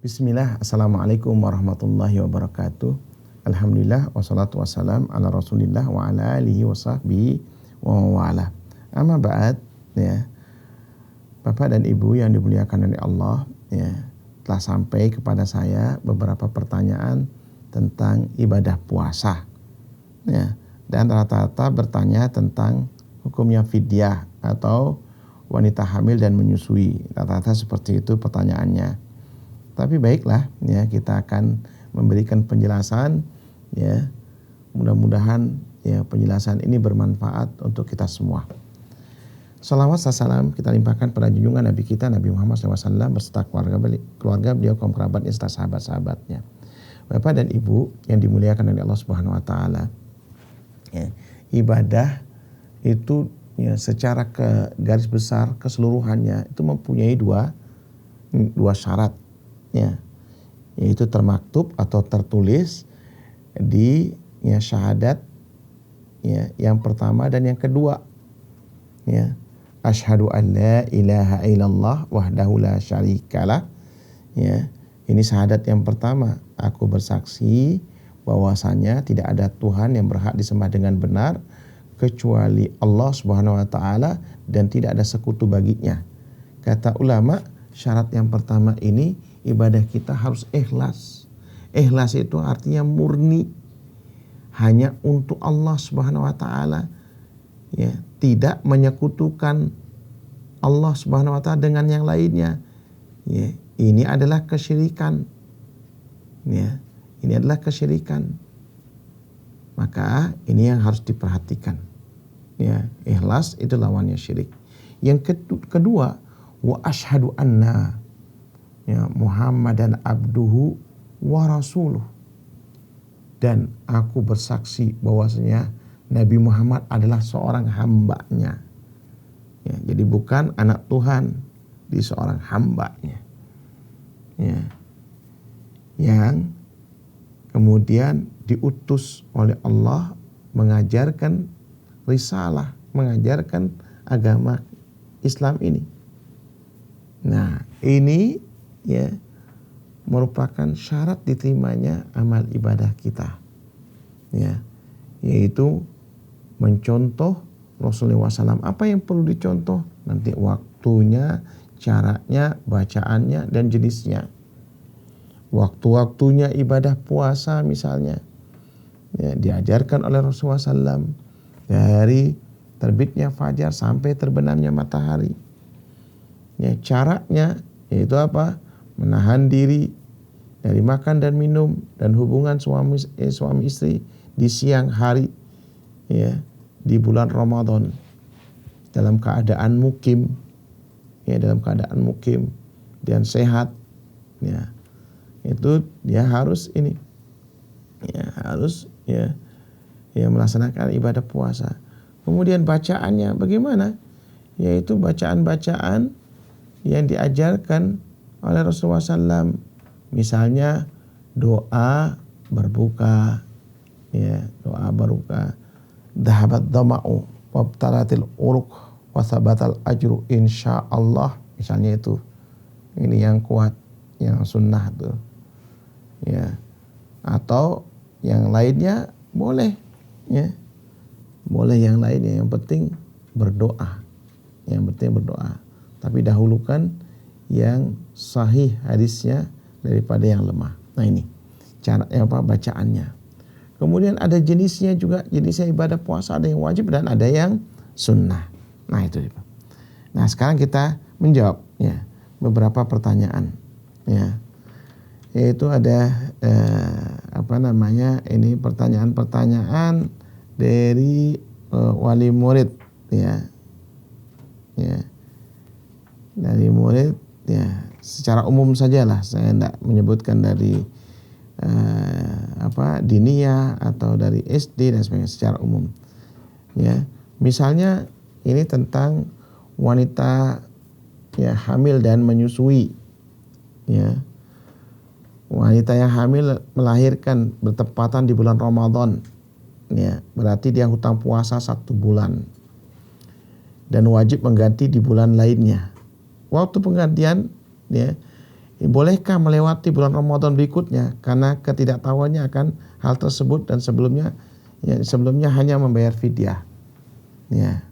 Bismillah, Assalamualaikum warahmatullahi wabarakatuh. Alhamdulillah, wassalatu wassalam ala rasulillah wa ala alihi wa sahbihi wa wa'ala. Amma ba'd, ya, Bapak dan Ibu yang dimuliakan oleh Allah, ya, telah sampai kepada saya beberapa pertanyaan tentang ibadah puasa, ya, dan rata-rata bertanya tentang hukumnya fidyah atau wanita hamil dan menyusui. Rata-rata seperti itu pertanyaannya. Tapi baiklah, ya, kita akan memberikan penjelasan, ya, mudah-mudahan ya penjelasan ini bermanfaat untuk kita semua. Salawat salam kita limpahkan pada junjungan Nabi kita Nabi Muhammad SAW beserta keluarga beliau, kaum kerabatnya serta sahabat-sahabatnya. Bapak dan Ibu yang dimuliakan oleh Allah Subhanahu Wa Taala, ya, ibadah itu ya secara garis besar keseluruhannya itu mempunyai dua syarat, ya, yaitu termaktub atau tertulis di ya syahadat, ya, yang pertama dan yang kedua, ya, asyhadu an la ilaha illallah wahdahu la syarikalah, ya, ini syahadat yang pertama, aku bersaksi bahwasanya tidak ada Tuhan yang berhak disembah dengan benar kecuali Allah Subhanahu wa taala dan tidak ada sekutu baginya. Kata ulama, syarat yang pertama ini ibadah kita harus ikhlas. Ikhlas itu artinya murni, hanya untuk Allah Subhanahu wa taala, ya, tidak menyekutukan Allah Subhanahu wa taala dengan yang lainnya. Ya, ini adalah kesyirikan. Ya, ini adalah kesyirikan. Maka ini yang harus diperhatikan. Ya, ikhlas itu lawannya syirik. Yang kedua, wa asyhadu anna, ya, Muhammadan abduhu wa rasuluh, dan aku bersaksi bahwasanya Nabi Muhammad adalah seorang hambanya, ya, jadi bukan anak Tuhan, di seorang hambanya, ya, yang kemudian diutus oleh Allah mengajarkan risalah, mengajarkan agama Islam ini. Nah, ini ya merupakan syarat diterimanya amal ibadah kita, ya, yaitu mencontoh Rasulullah SAW. Apa yang perlu dicontoh? Nanti waktunya, caranya, bacaannya, dan jenisnya. Waktu-waktunya ibadah puasa misalnya, ya, diajarkan oleh Rasulullah SAW dari terbitnya fajar sampai terbenamnya matahari. Ya, caranya yaitu apa? Menahan diri dari makan dan minum dan hubungan suami istri di siang hari, ya, di bulan Ramadan dalam keadaan mukim, ya, dalam keadaan mukim dan sehat, ya, itu dia harus ini, ya, harus ya melaksanakan ibadah puasa. Kemudian bacaannya bagaimana? Yaitu bacaan-bacaan yang diajarkan oleh Rasulullah SAW. Misalnya doa berbuka, ya, doa berbuka. Dhahabat dhama'u wabtalatil uruq wa thabatal ajru insyaallah. Misalnya itu. Ini yang kuat, yang sunnah tuh. Ya. Atau yang lainnya boleh, ya. Boleh yang lainnya, yang penting berdoa. Yang penting berdoa. Tapi dahulukan yang sahih hadisnya daripada yang lemah. Nah, ini cara apa bacaannya. Kemudian ada jenisnya juga, jenisnya ibadah puasa ada yang wajib dan ada yang sunnah. Nah, itu. Nah, sekarang kita menjawab, ya, beberapa pertanyaan, ya. Yaitu ada ini pertanyaan-pertanyaan dari wali murid, ya. Ya. Dari murid, ya, secara umum sajalah, saya tidak menyebutkan dari diniyah atau dari SD dan sebagainya, secara umum, ya. Misalnya ini tentang wanita, ya, hamil dan menyusui, ya. Wanita yang hamil melahirkan bertepatan di bulan Ramadan, ya, berarti dia hutang puasa 1 bulan dan wajib mengganti di bulan lainnya. Waktu penggantian, ya, bolehkah melewati bulan Ramadan berikutnya karena ketidaktahuannya akan hal tersebut dan sebelumnya hanya membayar fidyah. Ya.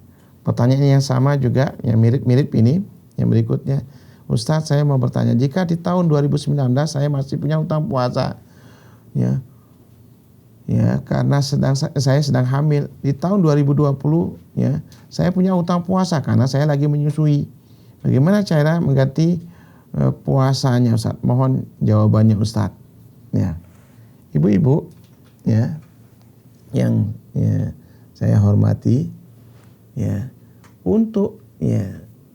Pertanyaan yang sama juga yang mirip-mirip ini yang berikutnya. Ustadz, saya mau bertanya, jika di tahun 2019 saya masih punya hutang puasa, karena saya sedang hamil. Di tahun 2020 saya punya hutang puasa karena saya lagi menyusui. Bagaimana cara mengganti puasanya, Ustadz? Mohon jawabannya, Ustadz. Ya. Ibu-ibu yang saya hormati, untuk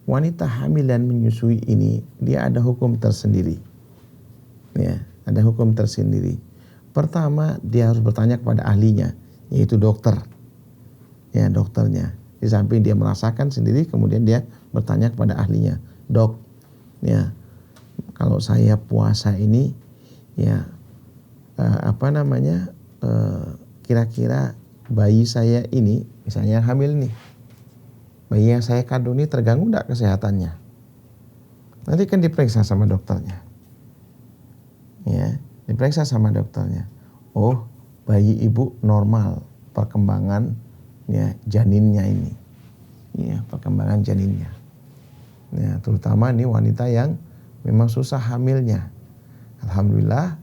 wanita hamil dan menyusui ini dia ada hukum tersendiri. Ada hukum tersendiri. Pertama, dia harus bertanya kepada ahlinya, yaitu dokter. Dokternya. Di samping dia merasakan sendiri, kemudian dia bertanya kepada ahlinya, dok, kalau saya puasa ini, kira-kira bayi saya ini, misalnya hamil nih, bayi yang saya kandung ini terganggu enggak kesehatannya? Nanti kan diperiksa sama dokternya. Diperiksa sama dokternya. Oh, bayi ibu normal perkembangan janinnya ini. Perkembangan janinnya. Terutama ini wanita yang memang susah hamilnya. Alhamdulillah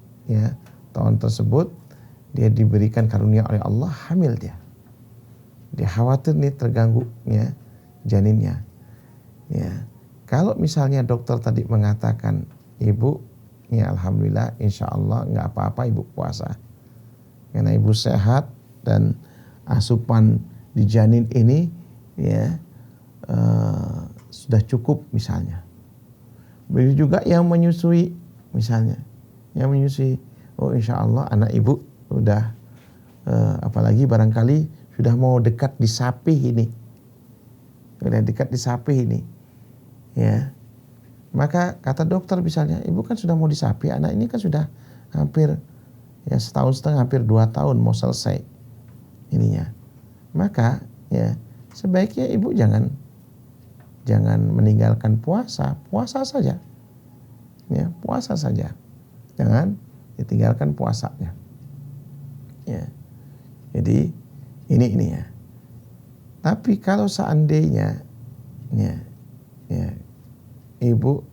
tahun tersebut dia diberikan karunia oleh Allah, hamil dia. Dia khawatir nih terganggu janinnya. Kalau misalnya dokter tadi mengatakan, ibu alhamdulillah insya Allah nggak apa-apa ibu puasa, karena ibu sehat dan asupan di janin ini sudah cukup misalnya. Begitu juga yang menyusui misalnya, oh insya Allah anak ibu sudah apalagi barangkali sudah mau dekat disapih ini, maka kata dokter misalnya, ibu kan sudah mau disapih, anak ini kan sudah hampir setahun setengah, hampir 2 tahun mau selesai ininya. Maka sebaiknya ibu jangan meninggalkan puasa saja. Puasa saja. Jangan ditinggalkan puasanya. Jadi ini ya. Tapi kalau seandainya ibu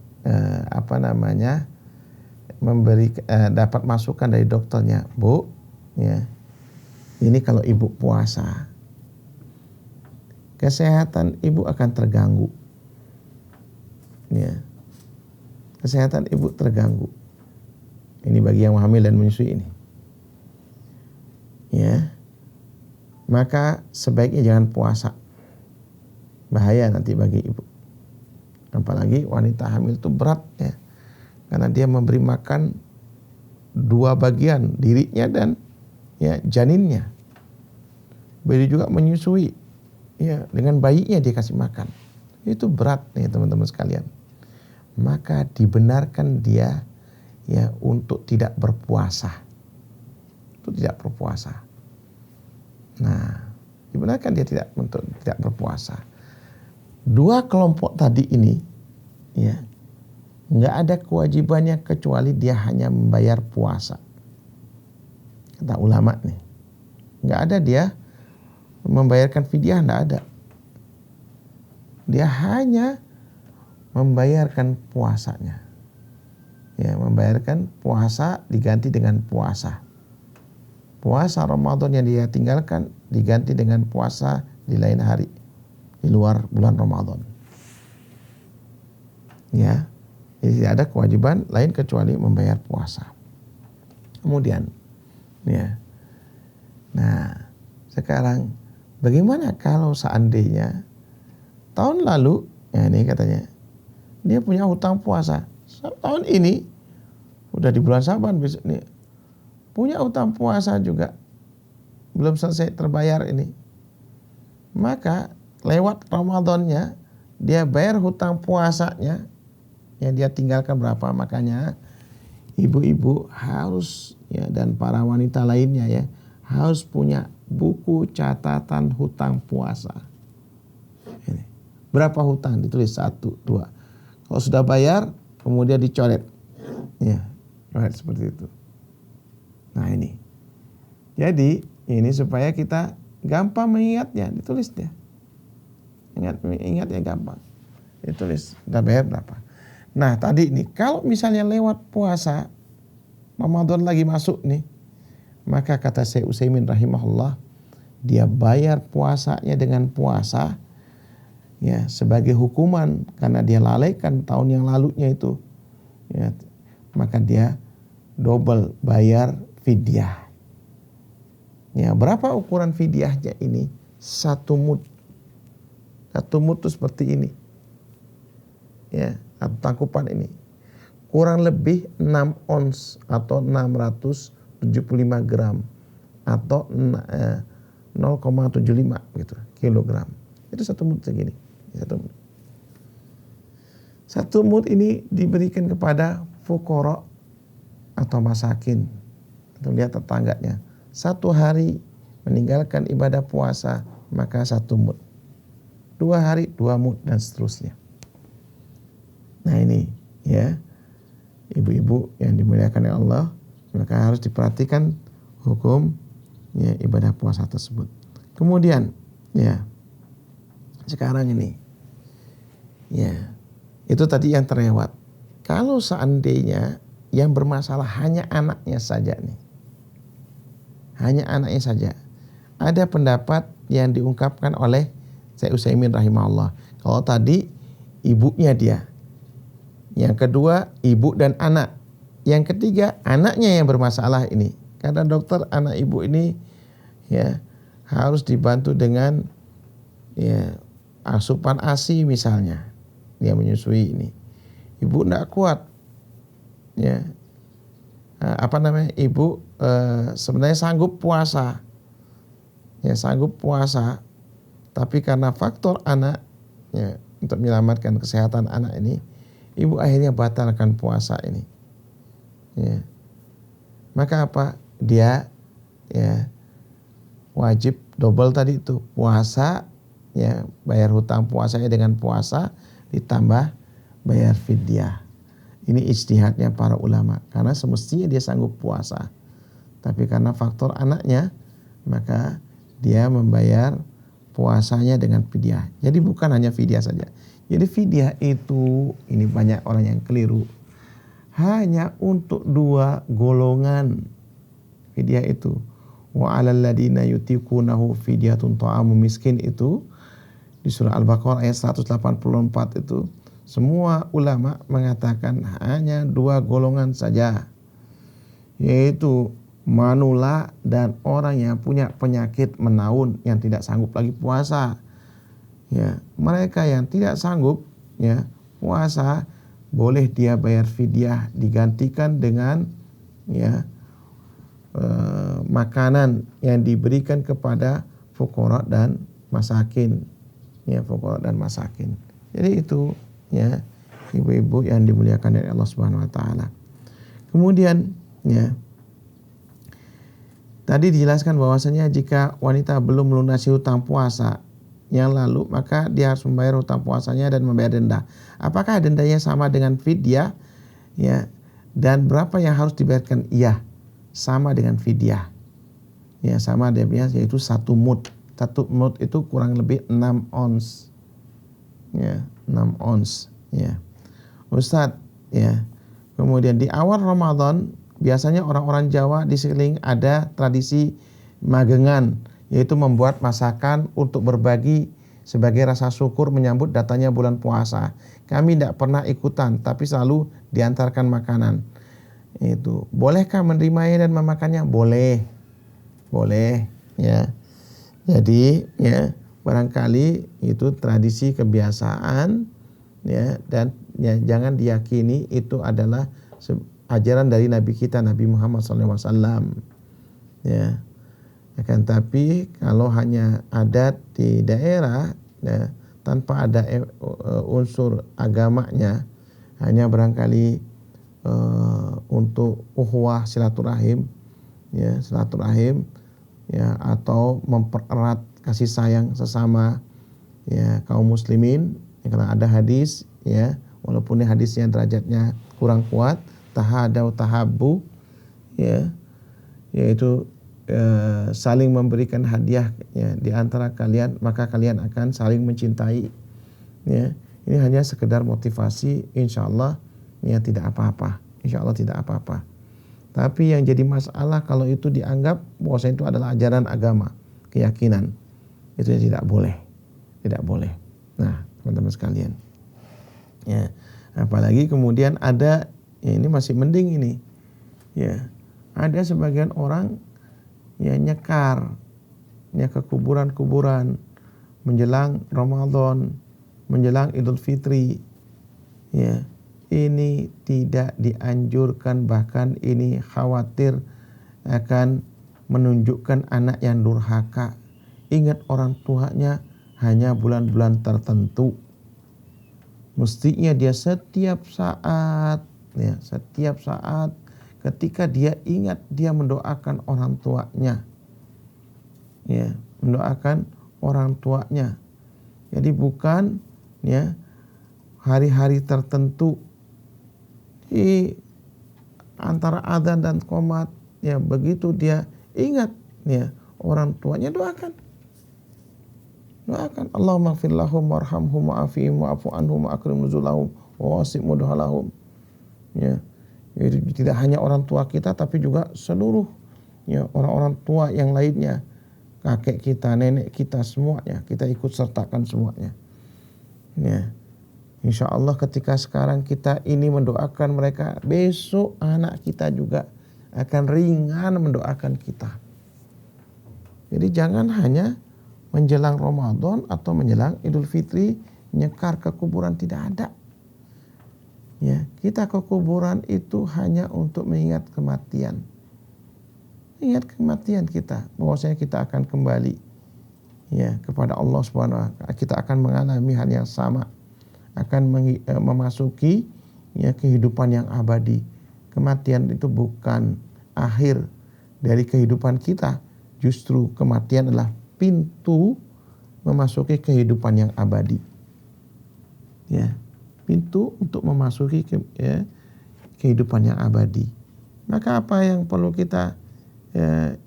dapat masukan dari dokternya, Bu, ini kalau ibu puasa, kesehatan ibu akan terganggu. Kesehatan ibu terganggu. Ini bagi yang hamil dan menyusui ini. Maka sebaiknya jangan puasa. Bahaya nanti bagi ibu. Apalagi wanita hamil itu berat karena dia memberi makan 2 bagian, dirinya dan janinnya. Begitu juga menyusui, dengan bayinya dia kasih makan. Itu berat nih teman-teman sekalian. Maka dibenarkan dia untuk tidak berpuasa. Nah, dibenarkan dia untuk tidak berpuasa. 2 kelompok tadi ini nggak ada kewajibannya kecuali dia hanya membayar puasa. Kata ulama nih, nggak ada dia membayarkan fidyah, nggak ada. Dia hanya membayarkan puasanya. Membayarkan puasa diganti dengan puasa. Puasa Ramadan yang dia tinggalkan diganti dengan puasa di lain hari, di luar bulan Ramadan. Jadi tidak ada kewajiban lain kecuali membayar puasa. Kemudian, nah sekarang bagaimana kalau seandainya tahun lalu, ini katanya dia punya hutang puasa, tahun ini udah di bulan Syaban besok nih punya hutang puasa juga belum selesai terbayar ini, maka lewat Ramadannya dia bayar hutang puasanya yang dia tinggalkan berapa. Makanya ibu-ibu harus dan para wanita lainnya harus punya buku catatan hutang puasa. Ini berapa hutang ditulis 1, 2. Kalau sudah bayar kemudian dicoret. Ya, riwayat seperti itu. Nah ini. Jadi ini supaya kita gampang mengingatnya, ditulisnya. Ingatnya gampang. Ditulis, udah bayar berapa. Nah tadi nih, kalau misalnya lewat puasa, Ramadan lagi masuk nih, maka kata Syekh Utsaimin rahimahullah, dia bayar puasanya dengan puasa, ya, sebagai hukuman karena dia lalaikan tahun yang lalunya itu, ya, maka dia double bayar fidyah. Ya, berapa ukuran fidyahnya ini? 1 mud. 1 mud itu seperti ini. Ya, atau tangkupan ini. Kurang lebih 6 ons atau 675 gram atau 0,75 gitu kilogram. Itu 1 mud segini. 1 mud ini diberikan kepada fuqara atau masakin atau lihat tetangganya. 1 hari meninggalkan ibadah puasa maka 1 mud. 2 hari 2 mud dan seterusnya. Nah ini ya, ibu-ibu yang dimuliakan oleh Allah, maka harus diperhatikan hukum ya ibadah puasa tersebut. Kemudian ya, sekarang ini ya, itu tadi yang terlewat. Kalau seandainya yang bermasalah hanya anaknya saja nih, hanya anaknya saja, ada pendapat yang diungkapkan oleh Syekh Utsaimin rahimahullah. Kalau tadi ibunya dia, yang kedua ibu dan anak, yang ketiga anaknya yang bermasalah ini. Kata dokter, anak ibu ini ya harus dibantu dengan ya asupan ASI misalnya, dia menyusui ini. Ibu tidak kuat, ya ibu sebenarnya sanggup puasa, ya sanggup puasa, tapi karena faktor anak, ya untuk menyelamatkan kesehatan anak ini, ibu akhirnya batalkan puasa ini. Ya. Maka apa? Dia ya wajib double tadi itu, puasa, ya bayar hutang puasanya dengan puasa ditambah bayar fidyah. Ini ijtihadnya para ulama, karena semestinya dia sanggup puasa, tapi karena faktor anaknya maka dia membayar puasanya dengan fidyah. Jadi bukan hanya fidyah saja. Jadi fidyah itu, ini banyak orang yang keliru, hanya untuk 2 golongan fidyah itu. Wa 'alal ladina yutiqunahu fidyatun ta'amu miskin, itu di surah Al-Baqarah ayat 184 itu. Semua ulama mengatakan hanya 2 golongan saja, yaitu manula dan orang yang punya penyakit menaun yang tidak sanggup lagi puasa. Ya, mereka yang tidak sanggup ya puasa, boleh dia bayar fidyah, digantikan dengan ya makanan yang diberikan kepada fuqara dan masakin. Ya, fuqara dan masakin. Jadi itu ya ibu-ibu yang dimuliakan oleh Allah Subhanahu wa taala. Kemudian ya, tadi dijelaskan bahwasanya jika wanita belum melunasi hutang puasa yang lalu, maka dia harus membayar hutang puasanya dan membayar denda. Apakah dendanya sama dengan fidyah? Ya, dan berapa yang harus dibayarkan? Iya, sama dengan fidyah. Ya, sama dia yaitu 1 mud. 1 mud itu kurang lebih 6 ons. Ya, 6 ons. Ya, Ustadz, ya. Kemudian di awal Ramadan biasanya orang-orang Jawa di sekeliling ada tradisi magengan, yaitu membuat masakan untuk berbagi sebagai rasa syukur menyambut datanya bulan puasa. Kami tidak pernah ikutan, tapi selalu diantarkan makanan. Itu bolehkah menerimanya dan memakannya? Boleh, boleh. Ya, jadi ya barangkali itu tradisi kebiasaan, ya, dan ya jangan diyakini itu adalah ajaran dari Nabi kita Nabi Muhammad SAW. Ya. Akan tapi kalau hanya adat di daerah ya, tanpa ada unsur agamanya, hanya barangkali untuk ukhuwah silaturahim, ya silaturahim, ya atau mempererat kasih sayang sesama ya kaum muslimin, ya, karena ada hadis ya, walaupun hadisnya derajatnya kurang kuat, tahadau tahabbu, ya, yaitu saling memberikan hadiah ya di antara kalian, maka kalian akan saling mencintai. Ya, ini hanya sekedar motivasi, insyaallah ya tidak apa-apa. Insyaallah tidak apa-apa. Tapi yang jadi masalah kalau itu dianggap bahwa itu adalah ajaran agama, keyakinan. Itu tidak boleh. Tidak boleh. Nah, teman-teman sekalian. Ya, apalagi kemudian ada ya ini masih mending ini. Ya, ada sebagian orang ya nyekar ya ke kuburan-kuburan menjelang Ramadan, menjelang Idul Fitri. Ya, ini tidak dianjurkan, bahkan ini khawatir akan menunjukkan anak yang durhaka. Ingat orang tuanya hanya bulan-bulan tertentu. Mestinya dia setiap saat ketika dia ingat dia mendoakan orang tuanya. Ya, mendoakan orang tuanya. Jadi bukan ya hari-hari tertentu di antara adzan dan qomat ya, begitu dia ingat ya orang tuanya, doakan Allahumma ighfir lahum warhamhum wa'afihim wa'fu anhum wa akrim nuzulahum wa wasi' mudkhalahum. Ya, jadi tidak hanya orang tua kita tapi juga seluruh ya orang-orang tua yang lainnya, kakek kita, nenek kita, semuanya kita ikut sertakan semuanya. Ya, insya Allah ketika sekarang kita ini mendoakan mereka, besok anak kita juga akan ringan mendoakan kita. Jadi jangan hanya menjelang Ramadan atau menjelang Idul Fitri nyekar ke kuburan, tidak ada. Ya, kita ke kuburan itu hanya untuk mengingat kematian. Ingat kematian kita, bahwasanya kita akan kembali ya kepada Allah Subhanahu wa taala. Kita akan mengalami hal yang sama, akan memasuki ya kehidupan yang abadi. Kematian itu bukan akhir dari kehidupan kita, justru kematian adalah pintu memasuki kehidupan yang abadi. Ya, pintu untuk memasuki kehidupan yang abadi. Maka apa yang perlu kita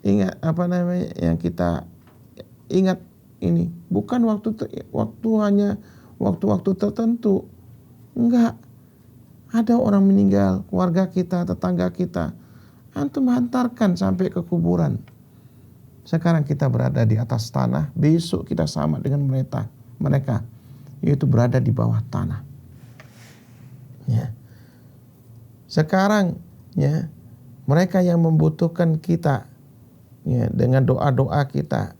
ingat, yang kita ingat ini bukan hanya waktu-waktu tertentu. Enggak. Ada orang meninggal, keluarga kita, tetangga kita, antum hantarkan sampai ke kuburan. Sekarang kita berada di atas tanah, besok kita sama dengan mereka, yaitu berada di bawah tanah. Ya. Sekarang ya mereka yang membutuhkan kita ya dengan doa-doa kita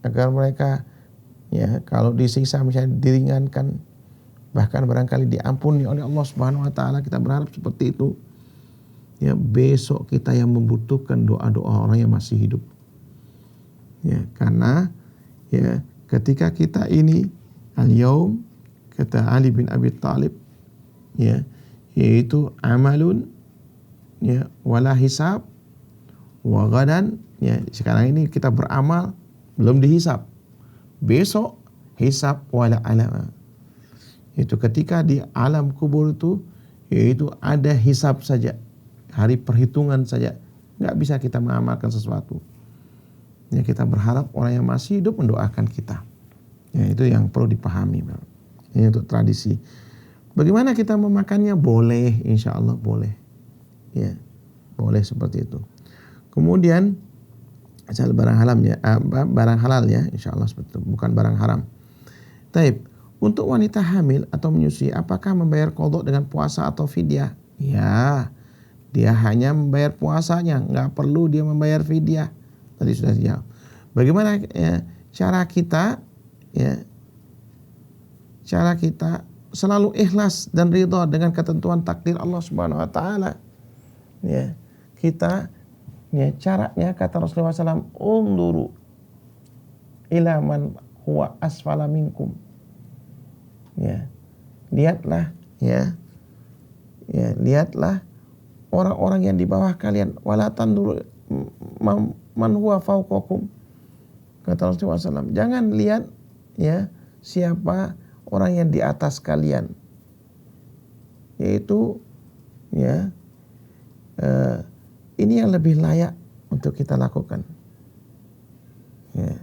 agar mereka ya kalau disiksa misalnya diringankan, bahkan barangkali diampuni oleh Allah Subhanahu wa taala, kita berharap seperti itu. Ya, besok kita yang membutuhkan doa-doa orang yang masih hidup. Ya, karena ya ketika kita ini al-yaum, kata Ali bin Abi Thalib ya, yaitu amalun ya wala hisab wa gadan, ya sekarang ini kita beramal belum dihisab, besok hisab wala alama. Itu ketika di alam kubur itu yaitu ada hisab saja, hari perhitungan saja, nggak bisa kita mengamalkan sesuatu. Ya, kita berharap orang yang masih hidup mendoakan kita. Ya, itu yang perlu dipahami. Ini untuk tradisi. Bagaimana kita memakannya? Boleh, insya Allah boleh. Ya, boleh seperti itu. Kemudian asal barang halal ya, insya Allah seperti itu, bukan barang haram. Taib, untuk wanita hamil atau menyusui, apakah membayar qadha dengan puasa atau fidyah? Ya, dia hanya membayar puasanya, nggak perlu dia membayar fidyah. Tadi sudah dijawab. Bagaimana ya, cara kita selalu ikhlas dan ridha dengan ketentuan takdir Allah Subhanahu wa taala. Ya, kita ya caranya kata Rasulullah SAW, unduru ila man huwa asfala minkum. Ya, lihatlah lihatlah orang-orang yang di bawah kalian, wala tanduru man huwa fawqakum. Kata Rasulullah SAW, jangan lihat ya siapa orang yang di atas kalian, yaitu ya ini yang lebih layak untuk kita lakukan. Ya.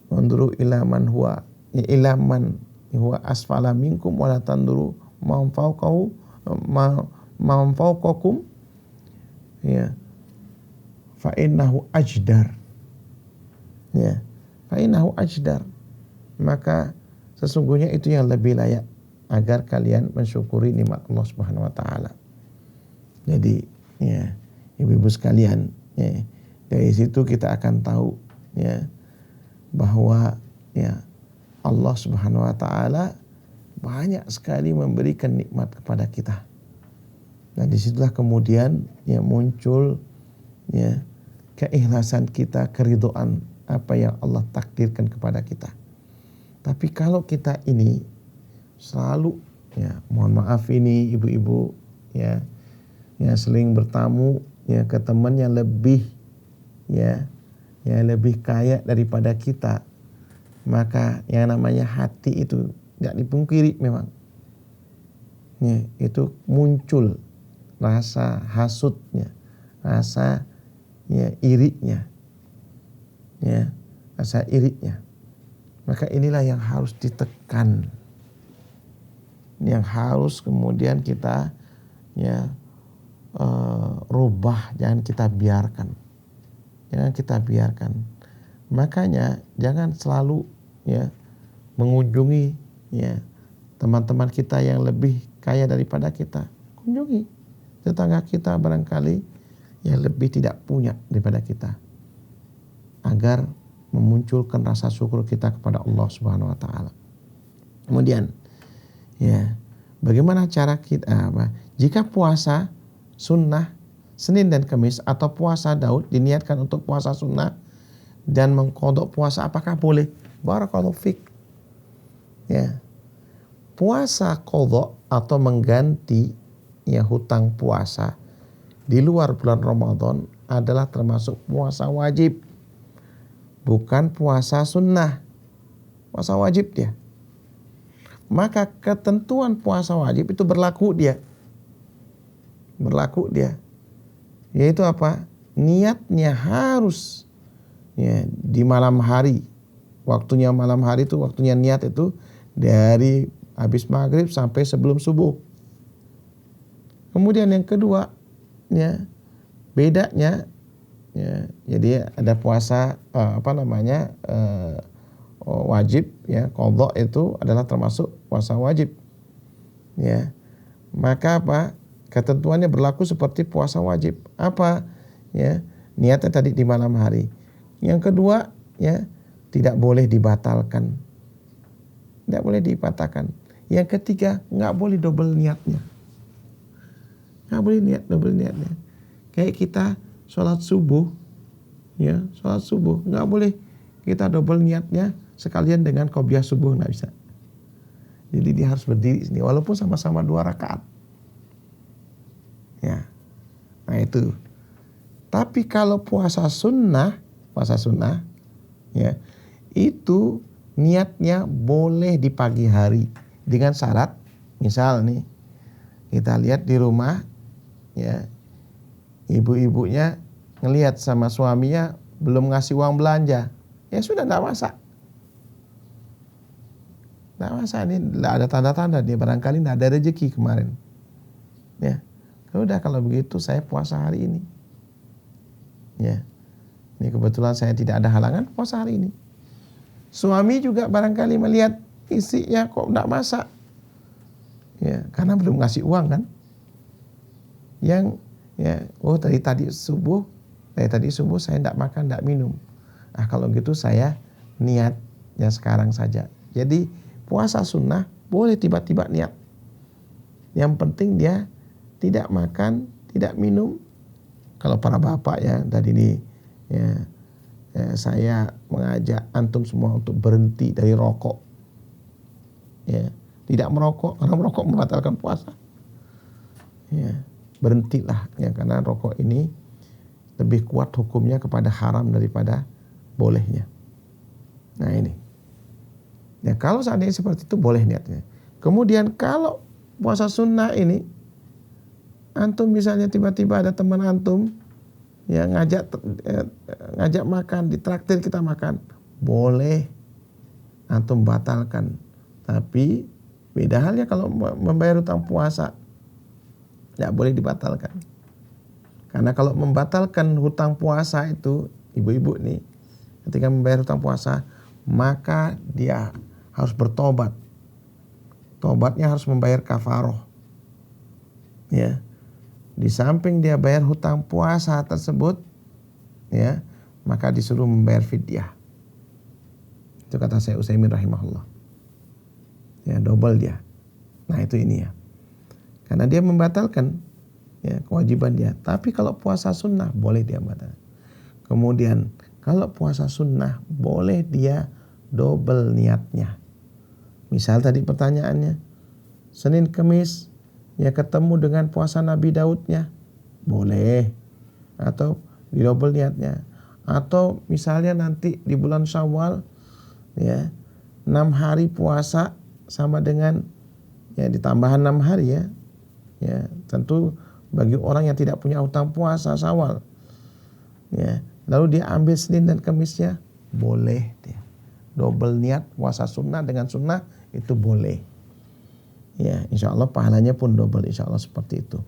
Unduru ilaman huwa ilaman huwa asfala minkum wala tanduru man fawqakum ya fa innahu ajdar. Ya, fa innahu ajdar. Maka sesungguhnya itu yang lebih layak agar kalian mensyukuri nikmat Allah Subhanahu wa taala. Jadi, ya, ibu-ibu sekalian, ya, dari situ kita akan tahu ya bahwa ya Allah Subhanahu wa taala banyak sekali memberikan nikmat kepada kita. Nah, disitulah kemudian ya muncul ya keikhlasan kita, keridhaan apa yang Allah takdirkan kepada kita. Tapi kalau kita ini selalu ya mohon maaf ini ibu-ibu ya sering bertamu ya ke teman yang lebih lebih kaya daripada kita, maka yang namanya hati itu tidak dipungkiri memang ya, itu muncul rasa hasutnya, rasa ya irinya ya, rasa irinya. Maka inilah yang harus ditekan, yang harus kemudian kita ya rubah, jangan kita biarkan. Makanya jangan selalu ya mengunjungi ya teman-teman kita yang lebih kaya daripada kita. Kunjungi tetangga kita barangkali yang lebih tidak punya daripada kita, agar memunculkan rasa syukur kita kepada Allah Subhanahu wa taala. Kemudian ya, bagaimana cara kita jika puasa sunnah Senin dan Kamis atau puasa Daud diniatkan untuk puasa sunnah dan mengqadha puasa, apakah boleh? Barakallahu fik. Ya. Puasa qadha atau mengganti ya hutang puasa di luar bulan Ramadan adalah termasuk puasa wajib, bukan puasa sunnah. Puasa wajib dia. Maka ketentuan puasa wajib itu berlaku dia. Yaitu apa? Niatnya harus ya di malam hari. Waktunya malam hari itu, waktunya niat itu dari habis maghrib sampai sebelum subuh. Kemudian yang kedua ya, bedanya ya, jadi ada puasa wajib ya, qadha itu adalah termasuk puasa wajib ya. Maka apa? Ketentuannya berlaku seperti puasa wajib. Apa? Ya, niatnya tadi di malam hari. Yang kedua ya, tidak boleh dibatalkan. Tidak boleh dibatalkan. Yang ketiga, nggak boleh double niatnya. Nggak boleh double niatnya. Kayak kita sholat subuh, ya sholat subuh nggak boleh kita double niatnya sekalian dengan qobliyah subuh, nggak bisa. Jadi dia harus berdiri sendiri walaupun sama-sama 2 rakaat. Ya, nah itu. Tapi kalau puasa sunnah ya itu niatnya boleh di pagi hari dengan syarat, misal nih kita lihat di rumah ya, ibu-ibunya ngelihat sama suaminya belum ngasih uang belanja, ya sudah enggak masak. Enggak masak, ini ada tanda-tanda dia barangkali enggak ada rezeki kemarin. Ya. Udah kalau begitu saya puasa hari ini. Ya. Ini kebetulan saya tidak ada halangan puasa hari ini. Suami juga barangkali melihat istrinya kok enggak masak. Ya, karena belum ngasih uang kan. Yang ya, tadi subuh saya enggak makan, enggak minum. Kalau gitu saya niat ya sekarang saja. Jadi puasa sunnah boleh tiba-tiba niat. Yang penting dia tidak makan, tidak minum. Kalau para bapak ya, tadi ini ya, saya mengajak antum semua untuk berhenti dari rokok. Ya, tidak merokok karena merokok membatalkan puasa. Ya, berhentilah ya, karena rokok ini lebih kuat hukumnya kepada haram daripada bolehnya. Nah ini. Ya kalau seandainya seperti itu boleh niatnya. Kemudian kalau puasa sunnah ini Antum misalnya tiba-tiba ada teman antum yang ngajak makan, ditraktir kita makan, boleh antum batalkan. Tapi beda halnya kalau membayar hutang puasa, tidak boleh dibatalkan. Karena kalau membatalkan hutang puasa itu, ibu-ibu nih, ketika membayar hutang puasa, maka dia harus bertobat. Tobatnya harus membayar kafaroh. Ya. Di samping dia bayar hutang puasa tersebut, ya, maka disuruh membayar fidyah. Itu kata Syekh Utsaimin rahimahullah. Ya, double dia. Nah, itu ini ya. Karena dia membatalkan ya kewajiban dia. Tapi kalau puasa sunnah boleh dia batal. Kemudian kalau puasa sunnah boleh dia double niatnya. Misal tadi pertanyaannya, Senin Kemis ya ketemu dengan puasa Nabi Daudnya, boleh. Atau di double niatnya. Atau misalnya nanti di bulan Syawal ya 6 hari puasa sama dengan ya ditambah 6 hari ya. Ya, tentu bagi orang yang tidak punya hutang puasa Syawal. Ya, lalu dia ambil Senin dan Kemisnya, boleh dia. Double niat puasa sunnah dengan sunnah itu boleh. Ya, insya Allah pahalanya pun double, insya Allah seperti itu.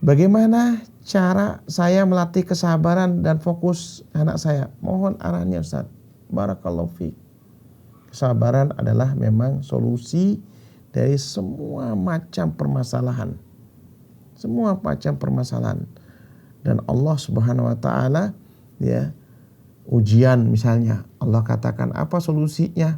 Bagaimana cara saya melatih kesabaran dan fokus anak saya? Mohon arahannya Ustaz. Barakallahu fiik. Kesabaran adalah memang solusi dari semua macam permasalahan. Semua macam permasalahan. Dan Allah Subhanahu wa taala ya ujian misalnya, Allah katakan apa solusinya?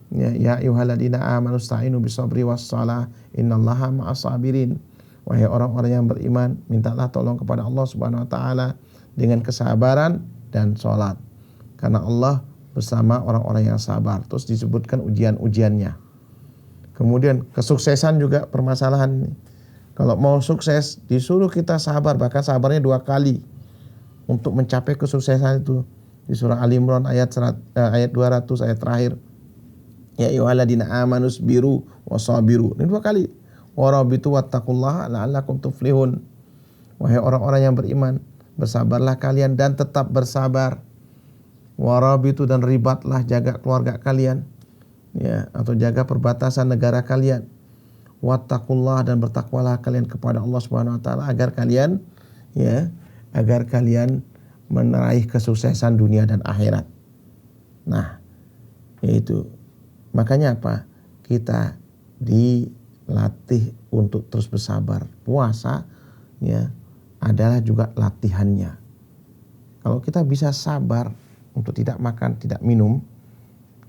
Ya ayyuhalladzina amanu sta'inu bisabri wassalah innallaha ma'as sabirin. Wahai orang-orang yang beriman, mintalah tolong kepada Allah Subhanahu wa taala dengan kesabaran dan salat. Karena Allah bersama orang-orang yang sabar. Terus disebutkan ujian-ujiannya. Kemudian kesuksesan juga permasalahan ini. Kalau mau sukses disuruh kita sabar, bahkan sabarnya 2 kali untuk mencapai kesuksesan itu. Di surah Ali Imran ayat 200 ayat terakhir. Ya ayyuhalladzina amanu sabiru wasabiru. Ini 2 kali. Warabitu wattaqullaha la'allakum tuflihun. Wahai orang-orang yang beriman, bersabarlah kalian dan tetap bersabar. Warabitu dan ribatlah, jaga keluarga kalian. Ya, atau jaga perbatasan negara kalian. Wattaqullah dan bertakwalah kalian kepada Allah Subhanahu wa taala agar kalian meraih kesuksesan dunia dan akhirat. Nah, yaitu makanya apa? Kita dilatih untuk terus bersabar. Puasa ya adalah juga latihannya. Kalau kita bisa sabar untuk tidak makan, tidak minum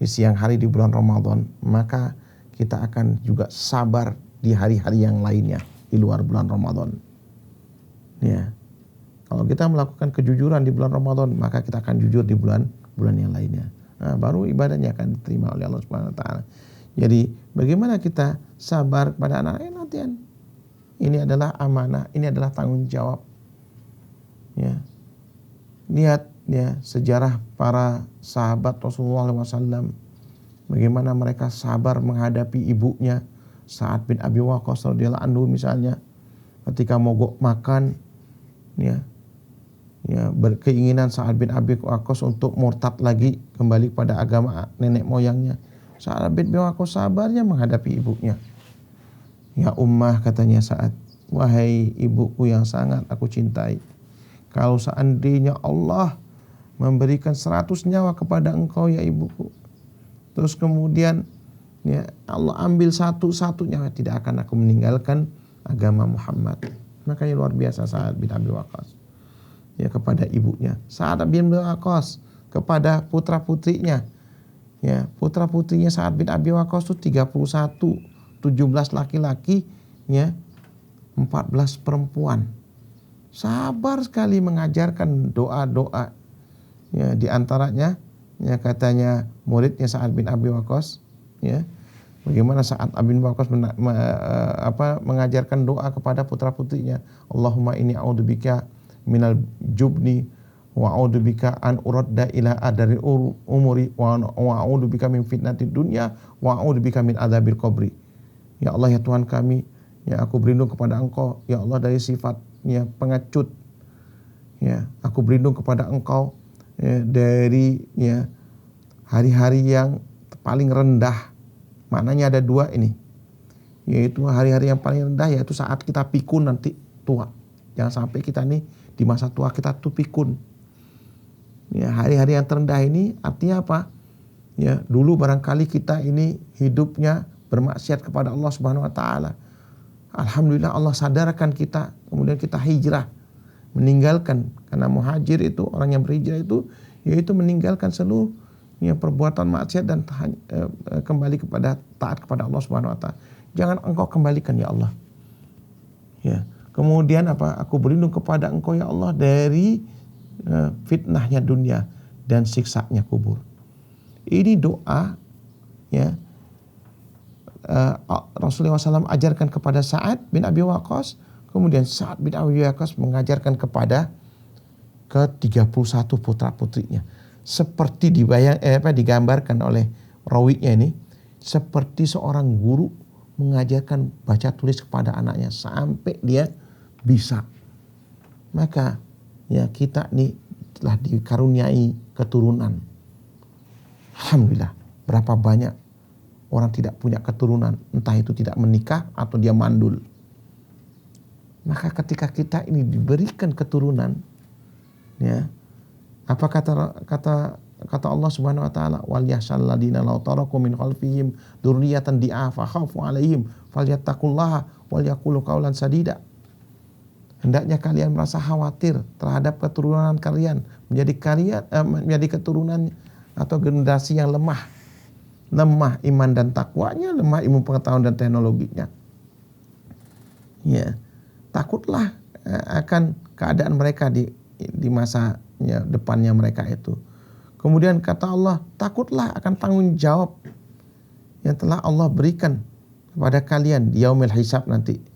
di siang hari di bulan Ramadan, maka kita akan juga sabar di hari-hari yang lainnya di luar bulan Ramadan. Ya. Kalau kita melakukan kejujuran di bulan Ramadan, maka kita akan jujur di bulan yang lainnya. Nah, baru ibadahnya akan diterima oleh Allah Subhanahu wa taala. Jadi, bagaimana kita sabar kepada anak latihan. Ini adalah amanah, ini adalah tanggung jawab. Ya. Lihat ya sejarah para sahabat Rasulullah SAW, bagaimana mereka sabar menghadapi ibunya Sa'ad bin Abi Waqqas radhiyallahu anhu misalnya, ketika mogok makan ya berkeinginan Sa'ad bin Abi Waqqas untuk murtad lagi, kembali pada agama nenek moyangnya. Sa'ad bin Abi Waqqas sabarnya menghadapi ibunya. Ya ummah, katanya Sa'ad, wahai ibuku yang sangat aku cintai, kalau seandainya Allah memberikan 100 nyawa kepada engkau ya ibuku, terus kemudian ya Allah ambil satu-satunya, tidak akan aku meninggalkan agama Muhammad. Makanya luar biasa Sa'ad bin Abi Waqqas ya kepada ibunya. Sa'ad bin Abi Waqqas kepada putra-putrinya. Ya, putra-putrinya Sa'ad bin Abi Waqqas itu 31, 17 laki-laki ya, 14 perempuan. Sabar sekali mengajarkan doa-doa. Ya, di antaranya ya katanya muridnya Sa'ad bin Abi Waqqas ya, bagaimana Sa'ad bin Abi Waqqas mengajarkan doa kepada putra-putrinya. Allahumma inni a'udzubika minal jubni wa a'udzubika an uradda ila adaril umuri wa a'udzubika min fitnatid dunya wa a'udzubika min adzabil qabri. Ya Allah, ya Tuhan kami, Ya, aku berlindung kepada Engkau ya Allah dari sifatnya pengecut. Ya, aku berlindung kepada Engkau ya, dari ya hari-hari yang paling rendah. Maknanya ada dua ini, yaitu hari-hari yang paling rendah yaitu saat kita pikun nanti tua. Jangan sampai kita nih di masa tua kita tuh pikun. Ya, hari-hari yang terendah ini artinya apa? Ya, dulu barangkali kita ini hidupnya bermaksiat kepada Allah Subhanahu wa taala. Alhamdulillah Allah sadarkan kita, kemudian kita hijrah, meninggalkan, karena muhajir itu orang yang berhijrah itu yaitu meninggalkan seluruh ya, perbuatan maksiat dan kembali kepada taat kepada Allah Subhanahu wa taala. Jangan engkau kembalikan ya Allah. Ya. Kemudian apa? Aku berlindung kepada Engkau ya Allah dari fitnahnya dunia dan siksanya kubur. Ini doa ya Rasulullah SAW ajarkan kepada Sa'ad bin Abi Waqqas, kemudian Sa'ad bin Abi Waqqas mengajarkan kepada ke-31 putra-putrinya. Seperti digambarkan oleh rawinya ini, seperti seorang guru mengajarkan baca tulis kepada anaknya sampai dia bisa. Maka ya kita nih telah dikaruniai keturunan. Alhamdulillah, berapa banyak orang tidak punya keturunan, entah itu tidak menikah atau dia mandul. Maka ketika kita ini diberikan keturunan, ya, apa kata Allah Subhanahu wa taala, wal yahsal ladina law taraku min khalfihim dzurriyyatan di'afa khafu 'alaihim falyattaqullaha wal yaqulu qawlan sadida. Hendaknya kalian merasa khawatir terhadap keturunan kalian, menjadi keturunan atau generasi yang lemah iman dan takwanya, lemah ilmu pengetahuan dan teknologinya. Ya, takutlah akan keadaan mereka di masa ya, depannya mereka itu. Kemudian kata Allah, takutlah akan tanggung jawab yang telah Allah berikan kepada kalian di yaumil hisab nanti.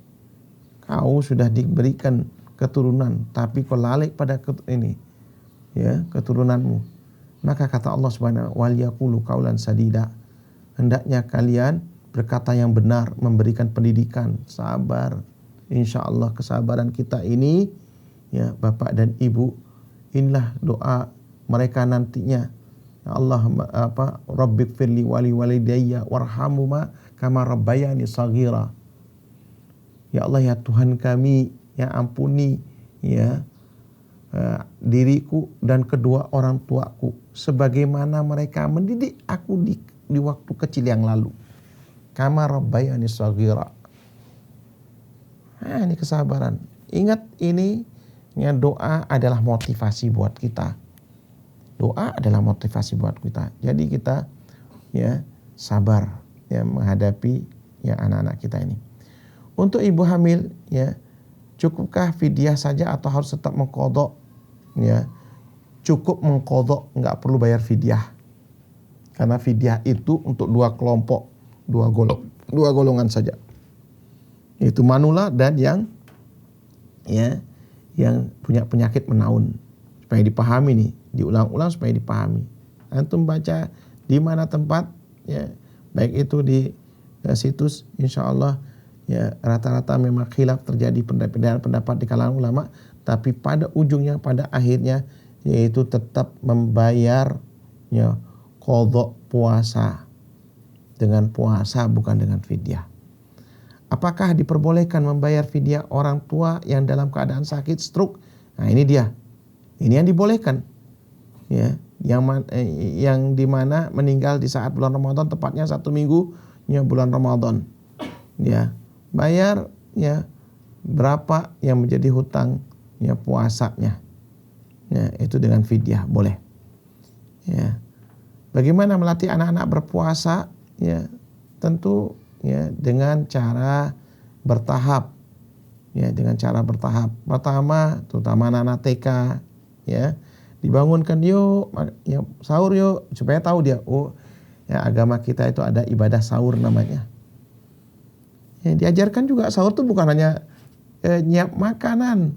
Kau sudah diberikan keturunan, tapi kau lalai pada keturunanmu. Maka kata Allah Subhanahu wal yaqulu qaulan sadida. Hendaknya kalian berkata yang benar, memberikan pendidikan, sabar. Insya Allah kesabaran kita ini, ya Bapak dan Ibu, inilah doa mereka nantinya. Ya Allah, Rabbighfirli wali walidayya warhamhuma kama rabbayani shaghira. Ya Allah ya Tuhan kami, ya ampuni ya diriku dan kedua orang tuaku sebagaimana mereka mendidik aku di waktu kecil yang lalu. Kama rabbayani shaghira. Nah, ini kesabaran. Ingat ini ya, doa adalah motivasi buat kita. Doa adalah motivasi buat kita. Jadi kita ya sabar ya menghadapi ya anak-anak kita ini. Untuk ibu hamil ya, cukupkah fidyah saja atau harus tetap mengqadha? Ya, cukup mengqadha, enggak perlu bayar fidyah. Karena fidyah itu untuk dua kelompok, dua golongan saja. Itu manula dan yang punya penyakit menaun. Supaya dipahami nih, diulang-ulang supaya dipahami. Antum baca di mana tempat ya, baik itu di situs, insya Allah ya rata-rata memang khilaf terjadi perbedaan pendapat di kalangan ulama, tapi pada ujungnya, pada akhirnya yaitu tetap membayar ya qadha puasa dengan puasa, bukan dengan fidyah. Apakah diperbolehkan membayar fidyah orang tua yang dalam keadaan sakit stroke? Nah ini dia, ini yang dibolehkan ya, yang dimana meninggal di saat bulan Ramadan, tepatnya 1 minggu ya bulan Ramadan ya, bayar ya berapa yang menjadi hutang ya puasanya ya, itu dengan fidyah boleh ya. Bagaimana melatih anak-anak berpuasa? Ya, tentu ya dengan cara bertahap. Ya, dengan cara bertahap. Pertama, terutama anak-anak TK ya, dibangunkan yuk, ya, sahur yuk, supaya tahu dia, oh, ya agama kita itu ada ibadah sahur namanya. Ya, diajarkan juga sahur itu bukan hanya nyiap makanan.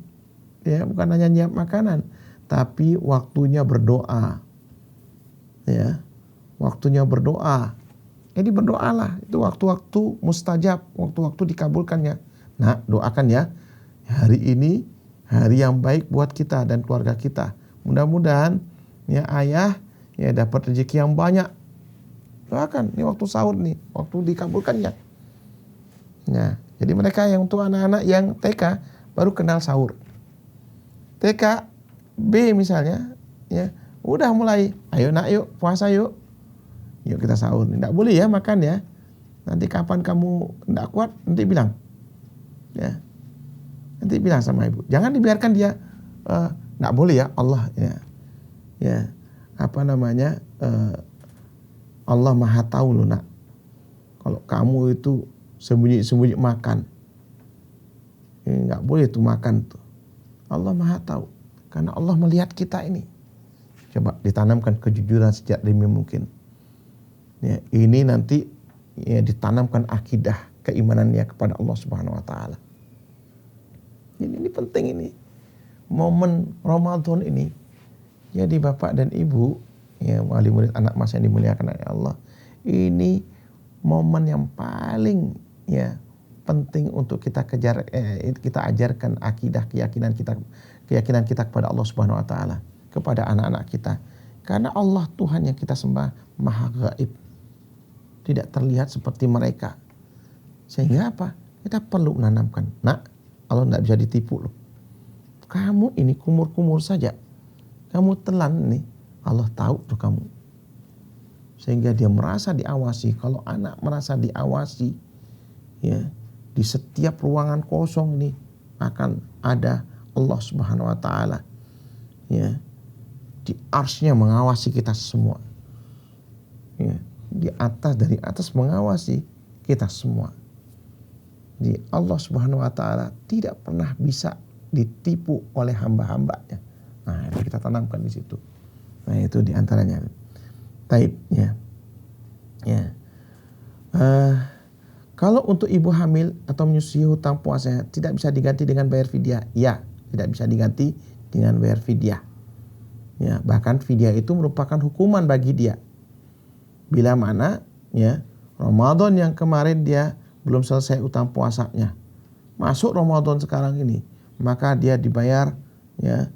Ya, bukan hanya nyiap makanan, tapi waktunya berdoa. Ya. Waktunya berdoa. Jadi berdoalah, itu waktu-waktu mustajab, waktu-waktu dikabulkannya Nak, doakan ya, hari ini hari yang baik buat kita dan keluarga kita. Mudah-mudahan ya ayah ya dapat rezeki yang banyak. Doakan, ini waktu sahur nih, waktu dikabulkannya. Nah, jadi mereka yang untuk anak-anak yang TK baru kenal sahur. TK B misalnya, ya udah mulai, ayo nak yuk puasa yuk, yuk kita sahur. Tidak boleh ya makan ya. Nanti kapan kamu tidak kuat, nanti bilang, ya nanti bilang sama ibu. Jangan dibiarkan dia, tidak boleh ya Allah ya apa namanya Allah Maha tahu loh nak. Kalau kamu itu sembunyi-sembunyi makan, ini nggak boleh tuh makan tuh. Allah Maha tahu, karena Allah melihat kita ini. Coba ditanamkan kejujuran sejak dini mungkin. Ya, ini nanti ya ditanamkan akidah keimanannya kepada Allah Subhanahu Wa Taala. Ini penting ini. Momen Ramadan ini, jadi bapak dan ibu, ya wali murid anak mas yang dimuliakan oleh Allah, ini momen yang paling ya penting untuk kita kejar, kita ajarkan akidah keyakinan kita kepada Allah Subhanahu Wa Taala, kepada anak-anak kita. Karena Allah Tuhan yang kita sembah maha gaib, tidak terlihat seperti mereka. Sehingga apa? Kita perlu menanamkan, nak, Allah tidak bisa ditipu loh. Kamu ini kumur-kumur saja, kamu telan nih, Allah tahu tuh kamu. Sehingga dia merasa diawasi. Kalau anak merasa diawasi, ya di setiap ruangan kosong nih akan ada Allah Subhanahu Wa Taala, ya di arsy-Nya mengawasi kita semua, ya di atas, dari atas mengawasi kita semua. Di Allah Subhanahu Wa Taala tidak pernah bisa ditipu oleh hamba-hambanya. Nah, itu kita tanamkan di situ. Nah, itu diantaranya. Taib, ya. Kalau untuk ibu hamil atau menyusui hutang puasa tidak bisa diganti dengan bayar fidyah. Ya, tidak bisa diganti dengan bayar fidyah. Ya, bahkan fidyah itu merupakan hukuman bagi dia. Bila mana ya Ramadan yang kemarin dia belum selesai utang puasanya, masuk Ramadan sekarang ini, maka dia dibayar ya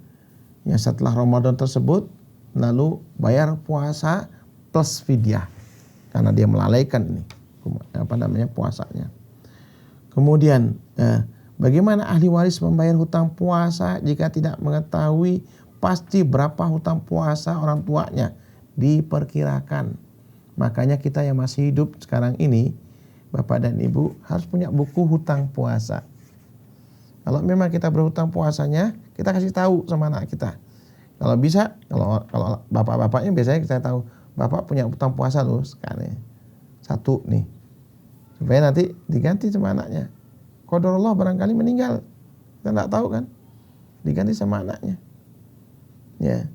setelah Ramadan tersebut, lalu bayar puasa plus fidyah karena dia melalaikan ini puasanya. Kemudian bagaimana ahli waris membayar hutang puasa jika tidak mengetahui pasti berapa hutang puasa orang tuanya? Diperkirakan. Makanya kita yang masih hidup sekarang ini, bapak dan ibu, harus punya buku hutang puasa. Kalau memang kita berhutang puasanya, kita kasih tahu sama anak kita. Kalau bisa, kalau bapak-bapaknya biasanya kita tahu, bapak punya hutang puasa loh sekarang. Satu nih. Supaya nanti diganti sama anaknya. Qadarullah barangkali meninggal. Kita enggak tahu kan. Diganti sama anaknya. Ya.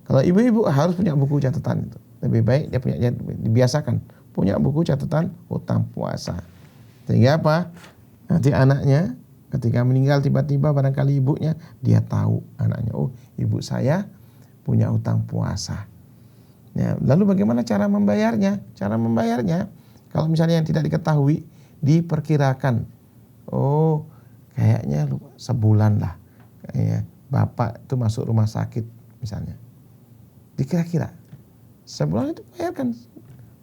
Kalau ibu-ibu harus punya buku catatan itu. Lebih baik dia punya, dibiasakan punya buku catatan hutang puasa. Sehingga apa? Nanti anaknya ketika meninggal tiba-tiba barangkali ibunya, dia tahu anaknya, oh ibu saya punya hutang puasa. Ya, lalu bagaimana cara membayarnya? Cara membayarnya, kalau misalnya yang tidak diketahui, diperkirakan. Oh, kayaknya sebulan lah. Kayaknya bapak itu masuk rumah sakit misalnya. Dikira-kira. Sebulan itu bayarkan.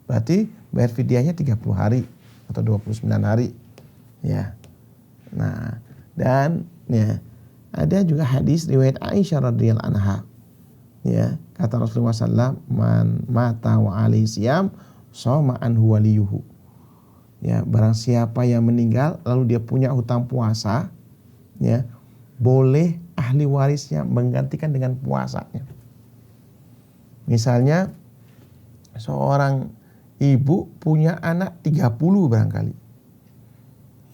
Berarti bayar fidyahnya 30 hari atau 29 hari. Ya. Nah, dan ya, ada juga hadis riwayat Aisyah radhiyallahu anha. Ya, kata Rasulullah SAW, man mata wa alaihi siyam shoma anhu waliyuhu. Ya, barang siapa yang meninggal lalu dia punya hutang puasa, ya, boleh ahli warisnya menggantikan dengan puasanya. Misalnya seorang ibu punya anak 30 barangkali.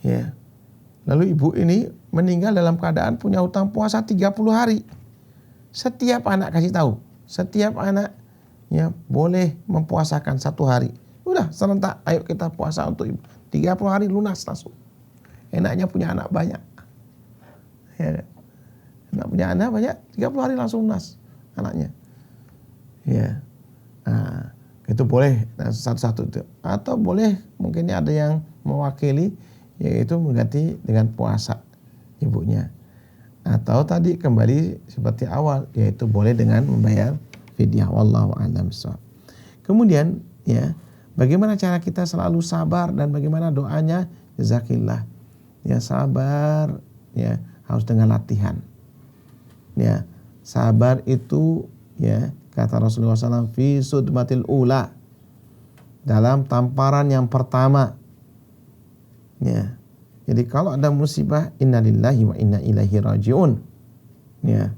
Ya. Lalu ibu ini meninggal dalam keadaan punya hutang puasa 30 hari. Setiap anak kasih tahu, setiap anak ya boleh mempuasakan 1 hari. Udah serentak, ayo kita puasa untuk ibu. 30 hari lunas langsung. Enaknya punya anak banyak. Ya. Enak punya anak banyak, 30 hari langsung lunas anaknya. Ya. Nah, itu boleh satu-satu itu. Atau boleh mungkin ada yang mewakili, yaitu mengganti dengan puasa ibunya. Atau tadi kembali seperti awal, yaitu boleh dengan membayar fidyah. Wallahu a'lam bishawab. Kemudian ya, bagaimana cara kita selalu sabar dan bagaimana doanya? Jazakillah. Ya, sabar ya harus dengan latihan. Ya, sabar itu ya kata Rasulullah SAW fi sudmatil ula, dalam tamparan yang pertama. Ya. Jadi kalau ada musibah, innalillahi wa inna ilaihi rajiun. Ya.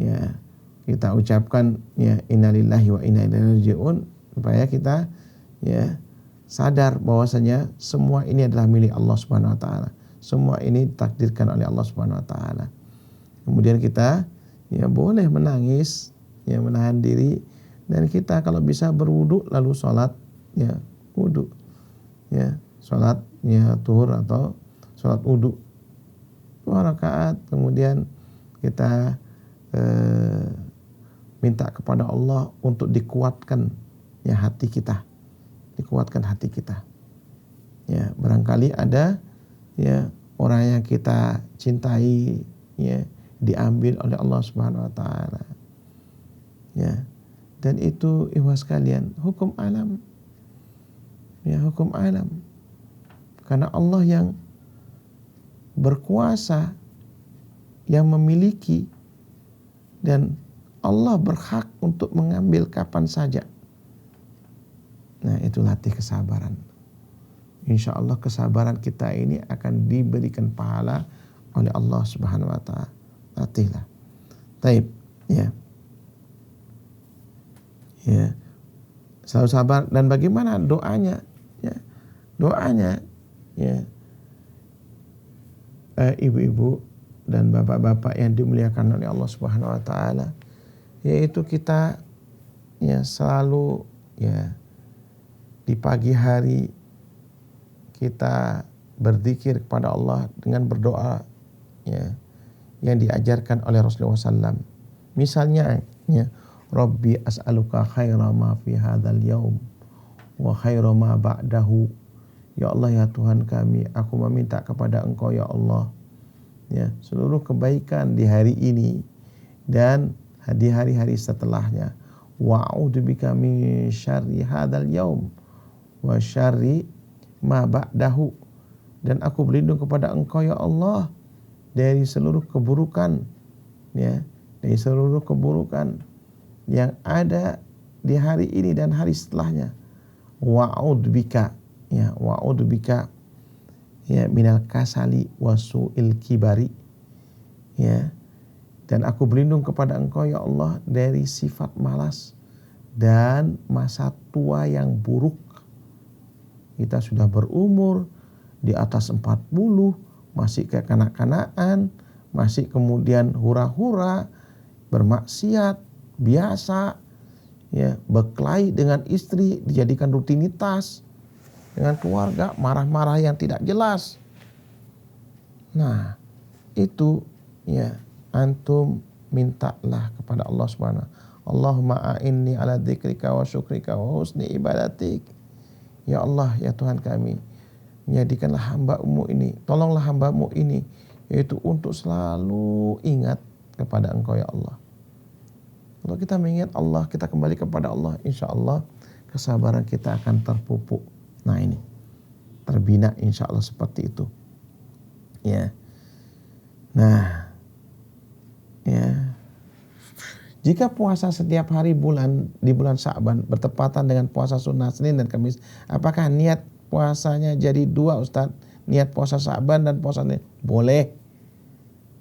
Ya. Kita ucapkan ya innalillahi wa inna ilaihi rajiun supaya kita ya sadar bahwasanya semua ini adalah milik Allah Subhanahu wa taala. Semua ini ditakdirkan oleh Allah Subhanahu wa taala. Kemudian kita ya boleh menangis, ya menahan diri, dan kita kalau bisa berwudu lalu sholat ya wudu. Ya, sholat ya zuhur atau sholat wudu 2 rakaat, kemudian kita minta kepada Allah untuk dikuatkan ya hati kita, dikuatkan hati kita. Ya, barangkali ada ya orang yang kita cintai ya diambil oleh Allah Subhanahu wa taala. Ya. Dan itu ikhwas sekalian, hukum alam. Ya, hukum alam. Karena Allah yang berkuasa, yang memiliki, dan Allah berhak untuk mengambil kapan saja. Nah, itu latih kesabaran. Insya Allah kesabaran kita ini akan diberikan pahala oleh Allah Subhanahu wa taala. Latihlah. Taib, ya. Ya. Selalu sabar. Dan bagaimana doanya? Ya. Doanya ya. Ibu-ibu dan bapak-bapak yang dimuliakan oleh Allah Subhanahu wa taala, yaitu kita ya selalu ya di pagi hari kita berzikir kepada Allah dengan berdoa ya yang diajarkan oleh Rasulullah SAW. Misalnya ya, Rabbi as'aluka khaira ma fi hadzal yaum wa khaira ma ba'dahu. Ya Allah, ya Tuhan kami, aku meminta kepada Engkau ya Allah ya seluruh kebaikan di hari ini dan di hari-hari setelahnya. Wa a'udzubika min syarri hadzal yaum wa syarri ma ba'dahu. Dan aku berlindung kepada Engkau ya Allah dari seluruh keburukan ya, dari seluruh keburukan yang ada di hari ini dan hari setelahnya. Wa'udzubika ya, wa'udzubika ya minal kasali wasu'il kibari ya. Dan aku berlindung kepada Engkau ya Allah dari sifat malas dan masa tua yang buruk. Kita sudah berumur di atas 40, masih kekanak-kanakan, masih kemudian hura-hura, bermaksiat, biasa, ya, berkelahi dengan istri, dijadikan rutinitas, dengan keluarga, marah-marah yang tidak jelas. Nah, itu ya antum mintalah kepada Allah Subhanahu. Allahumma a'inni ala dzikrika wa syukrika wa husni ibadatik. Ya Allah, ya Tuhan kami, jadikanlah hamba-Mu ini, tolonglah hamba-Mu ini, yaitu untuk selalu ingat kepada Engkau ya Allah. Kalau kita mengingat Allah, kita kembali kepada Allah, insya Allah kesabaran kita akan terpupuk. Nah ini, terbina insya Allah seperti itu. Ya. Nah, ya. Jika puasa setiap hari di bulan Sya'ban bertepatan dengan puasa sunnah Senin dan Kamis, apakah niat puasanya jadi 2 Ustaz? Niat puasa Sya'ban dan puasa Senin? Boleh.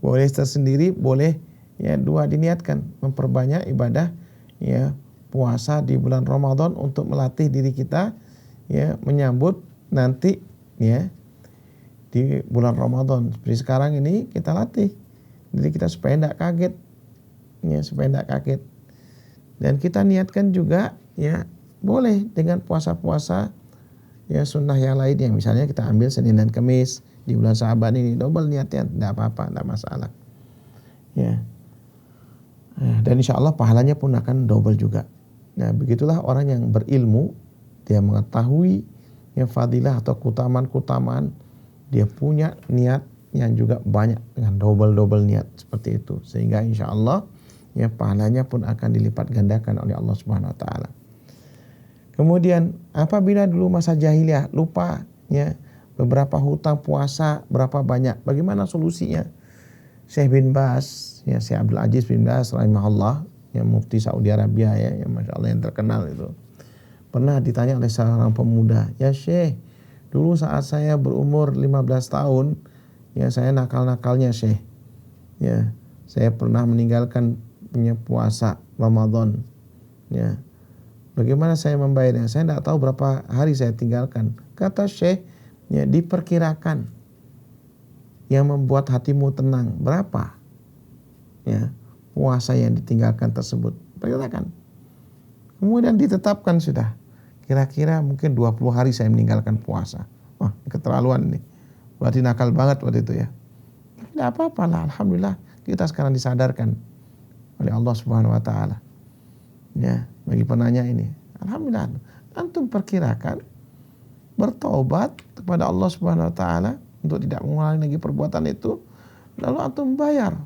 Boleh tersendiri, boleh ya 2 diniatkan. Memperbanyak ibadah ya puasa di bulan Ramadan untuk melatih diri kita ya menyambut nanti ya di bulan Ramadan. Seperti sekarang ini kita latih diri kita supaya tidak kaget. Ya, supaya tidak kaget. Dan kita niatkan juga ya boleh dengan puasa-puasa ya sunnah yang lain, yang misalnya kita ambil Senin dan Kamis di bulan Sya'ban ini, double niatnya, tidak apa-apa, tidak masalah. Ya. Dan insya Allah pahalanya pun akan double juga. Nah, begitulah orang yang berilmu, dia mengetahui yang fadilah atau keutamaan-keutamaan dia punya niat yang juga banyak dengan double niat seperti itu, sehingga insya Allah ya pahalanya pun akan dilipat gandakan oleh Allah Subhanahu Wa Taala. Kemudian apabila dulu masa jahiliyah lupa ya beberapa hutang puasa berapa banyak, bagaimana solusinya? Syekh bin Baz, ya Syekh Abdul Aziz bin Baz rahimahullah, yang mufti Saudi Arabia ya, yang masya Allah yang terkenal itu, pernah ditanya oleh seorang pemuda, ya Syekh, dulu saat saya berumur 15 tahun, ya saya nakal-nakalnya Syekh, ya saya pernah meninggalkan punya puasa Ramadan, ya bagaimana saya membayarnya? Saya tidak tahu berapa hari saya tinggalkan. Kata Syekh, ya diperkirakan yang membuat hatimu tenang berapa ya puasa yang ditinggalkan tersebut, perkirakan. Kemudian ditetapkan sudah, kira-kira mungkin 20 hari saya meninggalkan puasa. Wah, keterlaluan nih, berarti nakal banget waktu itu ya. Tidak apa-apa lah, alhamdulillah kita sekarang disadarkan oleh Allah Subhanahu Wa Taala ya bagi penanya ini. Alhamdulillah antum perkirakan, bertobat kepada Allah Subhanahu Wa Taala untuk tidak mengulangi lagi perbuatan itu, lalu antum bayar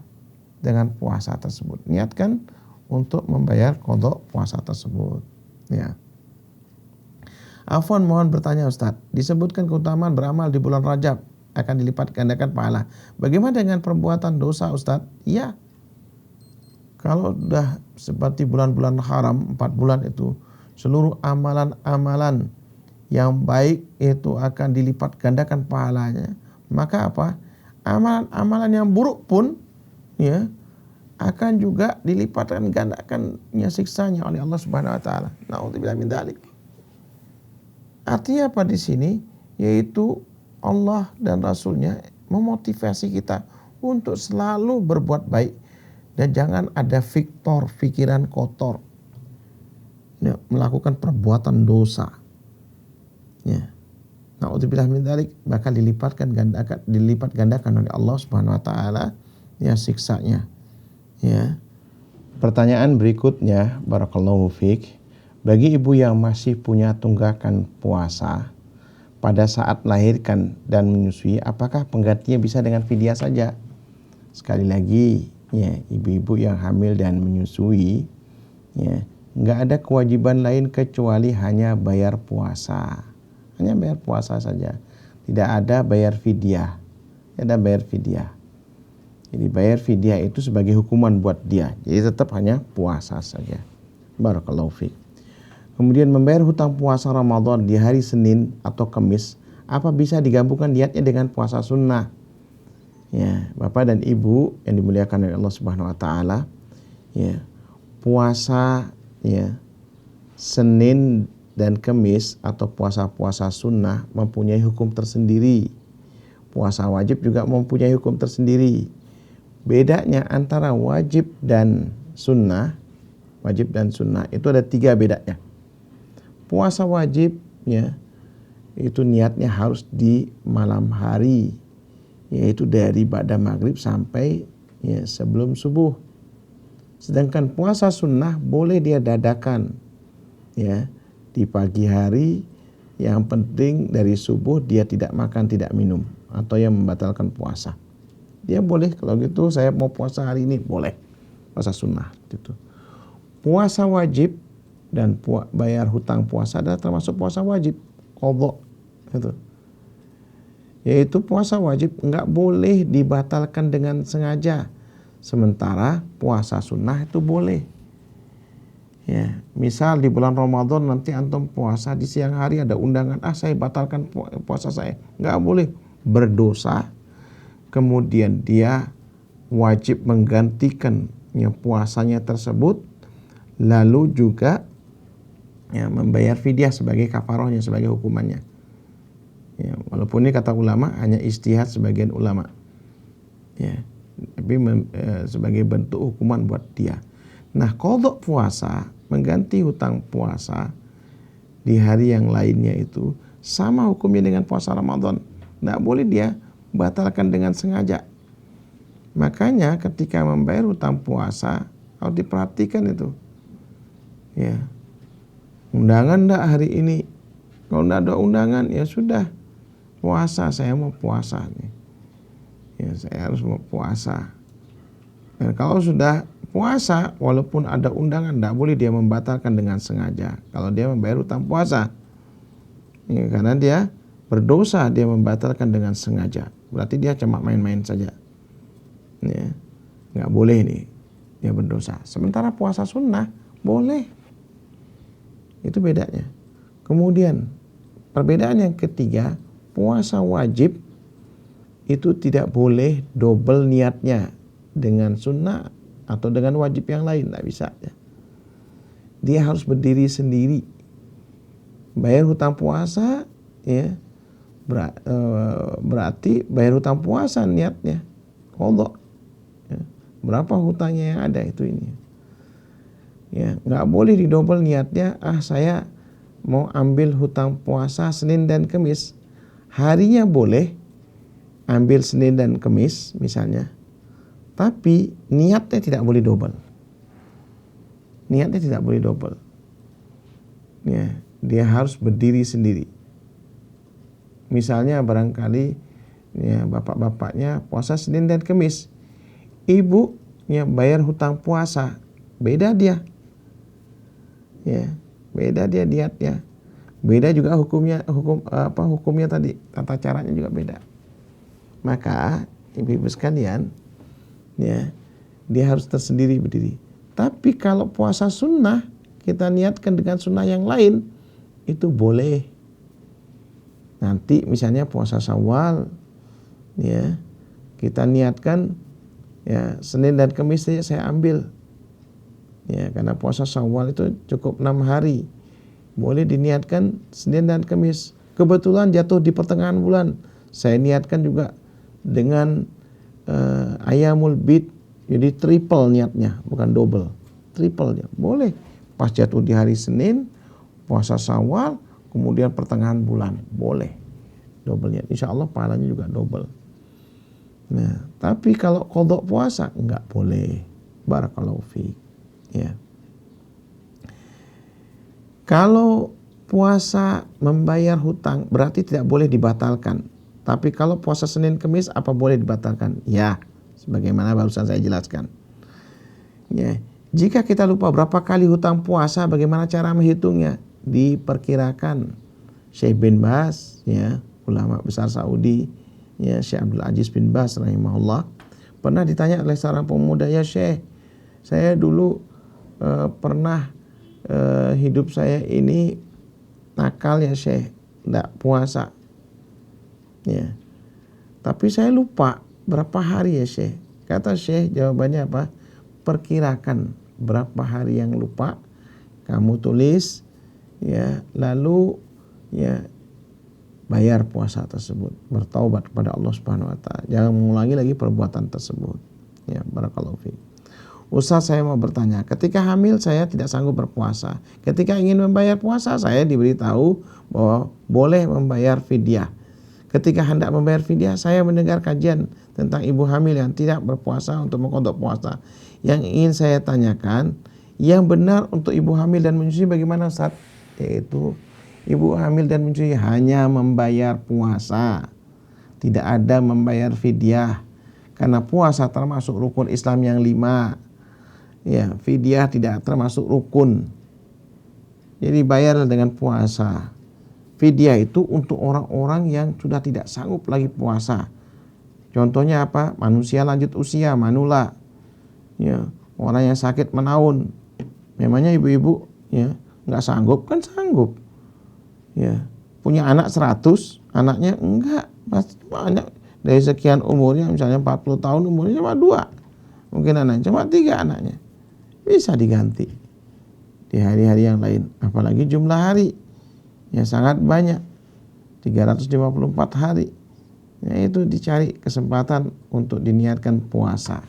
dengan puasa tersebut. Niatkan untuk membayar qada puasa tersebut. Ya. Afwan, mohon bertanya Ustadz, disebutkan keutamaan beramal di bulan Rajab akan dilipat gandakan pahala. Bagaimana dengan perbuatan dosa Ustadz? Ya, kalau sudah seperti bulan-bulan haram 4 bulan itu, seluruh amalan-amalan yang baik itu akan dilipat gandakan pahalanya. Maka apa? Amalan-amalan yang buruk pun ya akan juga dilipatkan gandakannya siksanya oleh Allah Subhanahu Wa Taala. Na'udzubillah min dzalik. Artinya apa di sini? Yaitu Allah dan Rasulnya memotivasi kita untuk selalu berbuat baik dan jangan ada pikiran kotor, ya, melakukan perbuatan dosa. Ya. Na'udzubillah min dzalik, bakal dilipat gandakan oleh Allah Subhanahu Wa Taala ya siksanya. Ya. Pertanyaan berikutnya, barakallahu fiik, bagi ibu yang masih punya tunggakan puasa pada saat melahirkan dan menyusui, apakah penggantinya bisa dengan fidyah saja? Sekali lagi, ya, ibu-ibu yang hamil dan menyusui, ya, nggak ada kewajiban lain kecuali hanya bayar puasa. Hanya bayar puasa saja. Tidak ada bayar fidyah. Tidak ada bayar fidyah. Jadi bayar fidyah itu sebagai hukuman buat dia. Jadi tetap hanya puasa saja. Barakallahu fiik. Kemudian membayar hutang puasa Ramadan di hari Senin atau Kamis, apa bisa digabungkan niatnya dengan puasa sunnah? Ya, Bapak dan Ibu yang dimuliakan oleh Allah Subhanahu Wa Taala, ya, puasa ya Senin dan Kamis atau puasa-puasa sunnah mempunyai hukum tersendiri. Puasa wajib juga mempunyai hukum tersendiri. Bedanya antara wajib dan sunnah itu ada 3 bedanya. Puasa wajib ya itu niatnya harus di malam hari, yaitu dari ba'da maghrib sampai ya sebelum subuh. Sedangkan puasa sunnah boleh dia dadakan ya di pagi hari, yang penting dari subuh dia tidak makan tidak minum atau yang membatalkan puasa. Dia boleh, kalau gitu saya mau puasa hari ini, boleh, puasa sunnah gitu. Puasa wajib dan bayar hutang puasa adalah termasuk puasa wajib, qadha gitu. Yaitu puasa wajib nggak boleh dibatalkan dengan sengaja, sementara puasa sunnah itu boleh. Ya, misal di bulan Ramadan nanti antum puasa di siang hari ada undangan, saya batalkan puasa saya, nggak boleh, berdosa. Kemudian dia wajib menggantikan ya puasanya tersebut, lalu juga ya membayar fidyah sebagai kafarahnya, sebagai hukumannya. Ya, walaupun ini kata ulama hanya ijtihad sebagian ulama, ya, tapi sebagai bentuk hukuman buat dia. Nah, qadha puasa, mengganti hutang puasa di hari yang lainnya itu sama hukumnya dengan puasa Ramadan. Nggak boleh dia batalkan dengan sengaja. Makanya ketika membayar hutang puasa harus diperhatikan itu. Ya, undangan enggak hari ini? Kalau enggak ada undangan ya sudah, puasa, saya mau puasa nih. Ya, saya harus mau puasa. Dan kalau sudah puasa, walaupun ada undangan, tidak boleh dia membatalkan dengan sengaja. Kalau dia membayar hutang puasa, ya, karena dia berdosa, dia membatalkan dengan sengaja. Berarti dia cuma main-main saja. Ya, nggak boleh nih, dia berdosa. Sementara puasa sunnah boleh. Itu bedanya. Kemudian perbedaan yang ketiga, puasa wajib itu tidak boleh double niatnya dengan sunnah atau dengan wajib yang lain, tidak bisa. Dia harus berdiri sendiri. Bayar hutang puasa, ya berarti bayar hutang puasa niatnya, qadha. Ya, berapa hutangnya yang ada itu ini. Ya, nggak boleh didobel niatnya. Saya mau ambil hutang puasa Senin dan Kamis. Harinya boleh ambil Senin dan Kamis misalnya, tapi niatnya tidak boleh double. Niatnya tidak boleh double. Ya, dia harus berdiri sendiri. Misalnya barangkali ya bapak-bapaknya puasa Senin dan Kamis, ibunya bayar hutang puasa, beda dia. Ya, beda dia niatnya. Beda juga hukumnya tadi, tata caranya juga beda. Maka ibu-ibu sekalian, ya, dia harus tersendiri berdiri. Tapi kalau puasa sunnah, kita niatkan dengan sunnah yang lain, itu boleh. Nanti misalnya puasa Syawal, ya, kita niatkan ya Senin dan Kamis saja saya ambil. Ya, karena puasa Syawal itu cukup 6 hari. Boleh diniatkan Senin dan Kamis. Kebetulan jatuh di pertengahan bulan, saya niatkan juga dengan Ayyamul Bid, jadi triple niatnya, bukan double, triple ya. Boleh. Pas jatuh di hari Senin, puasa Syawal, kemudian pertengahan bulan, boleh double niat. Insya Allah pahalanya juga double. Nah, tapi kalau qadha puasa enggak boleh. Barakallahu fiik. Ya. Kalau puasa membayar hutang berarti tidak boleh dibatalkan. Tapi kalau puasa Senin Kamis apa boleh dibatalkan? Ya, sebagaimana barusan saya jelaskan. Ya, jika kita lupa berapa kali hutang puasa, bagaimana cara menghitungnya? Diperkirakan. Syekh bin Baz, ya, ulama besar Saudi, ya, Syekh Abdul Aziz bin Baz rahimahullah, pernah ditanya oleh seorang pemuda, ya Syekh, saya dulu pernah hidup saya ini nakal ya Syekh, tidak puasa. Ya. Tapi saya lupa berapa hari ya Syekh. Kata Syekh, jawabannya apa? Perkirakan berapa hari yang lupa, kamu tulis, ya, lalu ya bayar puasa tersebut, bertaubat kepada Allah Subhanahu wa taala. Jangan mengulangi lagi perbuatan tersebut. Ya, barakallahu fiik. Ustaz, saya mau bertanya, ketika hamil saya tidak sanggup berpuasa. Ketika ingin membayar puasa, saya diberitahu bahwa boleh membayar fidyah. Ketika hendak membayar fidyah, saya mendengar kajian tentang ibu hamil yang tidak berpuasa untuk mengqadha puasa. Yang ingin saya tanyakan, yang benar untuk ibu hamil dan menyusui bagaimana Ustaz? Yaitu ibu hamil dan menyusui hanya membayar puasa, tidak ada membayar fidyah. Karena puasa termasuk rukun Islam yang 5. Ya, fidyah tidak termasuk rukun. Jadi bayar dengan puasa. Fidyah itu untuk orang-orang yang sudah tidak sanggup lagi puasa. Contohnya apa? Manusia lanjut usia, manula. Ya, orang yang sakit menaun. Memangnya ibu-ibu ya nggak sanggup? Kan sanggup. Ya, punya anak 100, anaknya enggak. Pasti banyak dari sekian umurnya, misalnya 40 tahun umurnya cuma 2. Mungkin anaknya cuma 3 anaknya. Bisa diganti di hari-hari yang lain. Apalagi jumlah hari yang sangat banyak, 354 hari. Ya, itu dicari kesempatan untuk diniatkan puasa,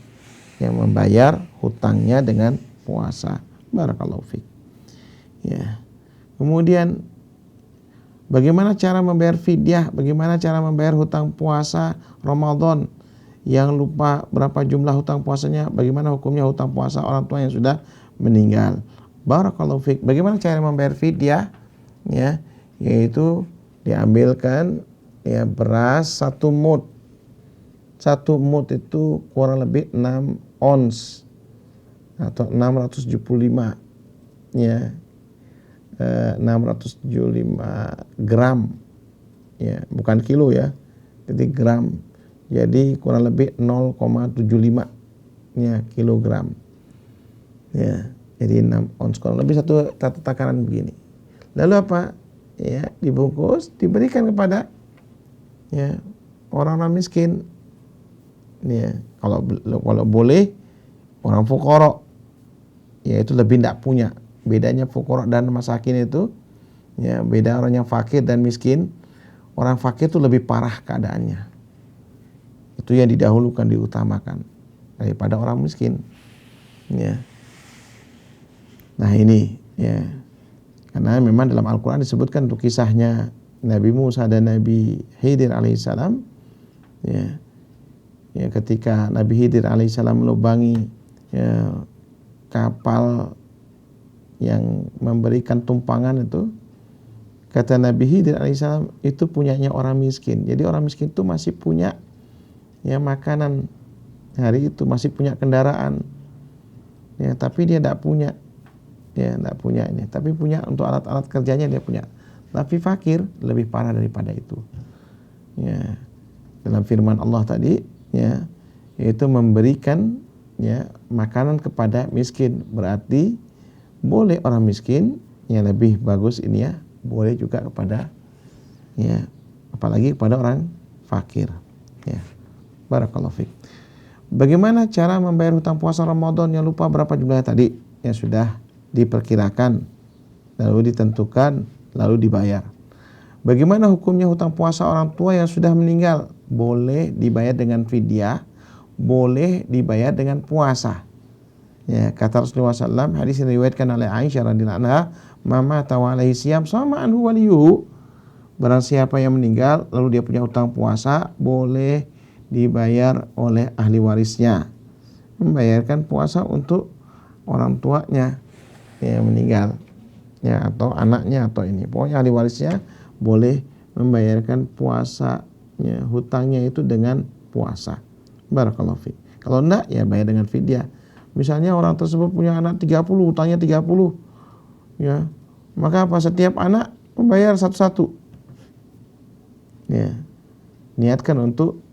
yang membayar hutangnya dengan puasa. Barakallahu fiik. Ya. Kemudian bagaimana cara membayar fidyah? Bagaimana cara membayar hutang puasa Ramadan yang lupa berapa jumlah hutang puasanya? Bagaimana hukumnya hutang puasa orang tua yang sudah meninggal? Barakallahu fiik. Bagaimana cara membayar fidyah? Ya, yaitu diambilkan ya beras 1 mud. 1 mud itu kurang lebih 6 ons atau 675 ya, 675 gram ya, bukan kilo ya, jadi gram. Jadi kurang lebih 0,75 ya kilogram ya, jadi 6 ons, kurang lebih satu takaran begini. Lalu apa ya, dibungkus diberikan kepada ya orang-orang miskin ya, kalau boleh orang fuqara ya, itu lebih tidak punya. Bedanya fuqara dan masakin itu ya, beda orang yang fakir dan miskin. Orang fakir itu lebih parah keadaannya, itu yang didahulukan, diutamakan daripada orang miskin ya. Nah ini ya, karena memang dalam Al-Quran disebutkan untuk kisahnya Nabi Musa dan Nabi Khidir alaihissalam ya, ya ketika Nabi Khidir alaihissalam melubangi ya, kapal yang memberikan tumpangan itu, kata Nabi Khidir alaihissalam, itu punyanya orang miskin. Jadi orang miskin itu masih punya ya makanan hari itu, masih punya kendaraan ya, tapi dia tidak punya ya, tidak punya ini, tapi punya untuk alat-alat kerjanya dia punya. Tapi fakir lebih parah daripada itu ya. Dalam firman Allah tadi ya, yaitu memberikan ya makanan kepada miskin, berarti boleh orang miskin yang lebih bagus ini ya, boleh juga kepada ya, apalagi kepada orang fakir ya. Barakallahu fiik. Bagaimana cara membayar hutang puasa Ramadan yang lupa berapa jumlahnya tadi? Yang sudah diperkirakan, lalu ditentukan, lalu dibayar. Bagaimana hukumnya hutang puasa orang tua yang sudah meninggal? Boleh dibayar dengan fidyah, boleh dibayar dengan puasa. Ya, kata Rasulullah SAW, hadis yang diriwayatkan oleh Aisyah radhiyallahu anha, "Mama tawa alaihi siyam sama anhu waliyuhu." Barang siapa yang meninggal lalu dia punya hutang puasa, boleh dibayar oleh ahli warisnya, membayarkan puasa untuk orang tuanya yang meninggal ya, atau anaknya atau ini, pokoknya ahli warisnya boleh membayarkan puasanya, hutangnya itu dengan puasa. Barakallahu fiik. Kalau enggak ya bayar dengan fidyah. Misalnya orang tersebut punya anak 30, hutangnya 30 ya, maka apa, setiap anak membayar satu-satu ya, niatkan untuk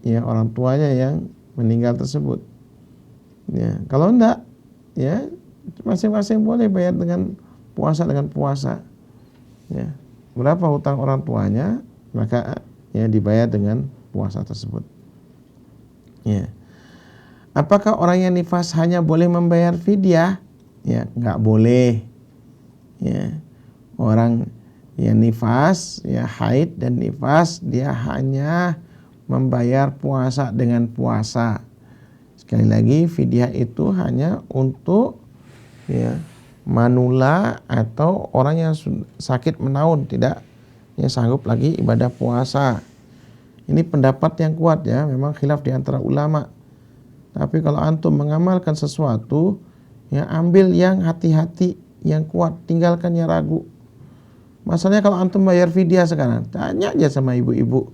ya orang tuanya yang meninggal tersebut ya. Kalau enggak ya masing-masing boleh bayar dengan puasa ya. Berapa hutang orang tuanya, maka ya dibayar dengan puasa tersebut ya. Apakah orang yang nifas hanya boleh membayar fidyah? Ya, enggak boleh ya. Orang yang nifas ya, haid dan nifas, dia hanya membayar puasa dengan puasa. Sekali lagi, fidyah itu hanya untuk ya manula atau orang yang sakit menaun, tidak ya sanggup lagi ibadah puasa. Ini pendapat yang kuat ya, memang khilaf di antara ulama. Tapi kalau antum mengamalkan sesuatu, ya ambil yang hati-hati, yang kuat, tinggalkan yang ragu. Masalahnya kalau antum bayar fidyah sekarang, tanya aja sama ibu-ibu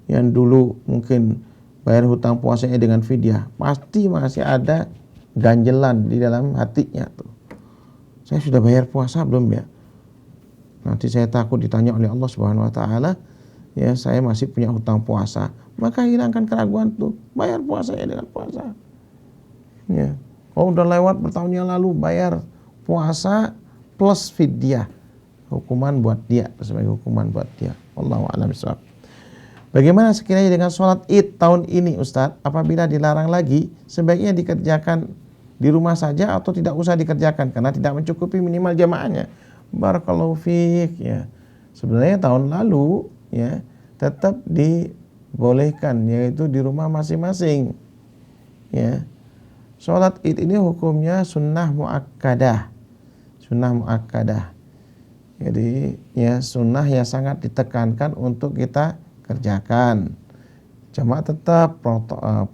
yang dulu mungkin bayar hutang puasanya dengan fidyah, pasti masih ada ganjelan di dalam hatinya tuh. Saya sudah bayar puasa belum ya? Nanti saya takut ditanya oleh Allah Subhanahu wa taala, ya saya masih punya hutang puasa. Maka hilangkan keraguan tuh, bayar puasanya dengan puasa. Ya. Oh udah lewat bertahun yang lalu, bayar puasa plus fidyah. Hukuman buat dia, sebagai hukuman buat dia. Wallahu a'lam bishawab. Bagaimana sekiranya dengan sholat Id tahun ini Ustadz? Apabila dilarang lagi, sebaiknya dikerjakan di rumah saja atau tidak usah dikerjakan karena tidak mencukupi minimal jamaahnya. Barakallahu fiik ya. Sebenarnya tahun lalu ya tetap dibolehkan, yaitu di rumah masing-masing. Ya. Sholat Id ini hukumnya sunnah muakkadah. Sunnah muakkadah. Jadi ya sunnah yang sangat ditekankan untuk kita kerjakan. Cuma tetap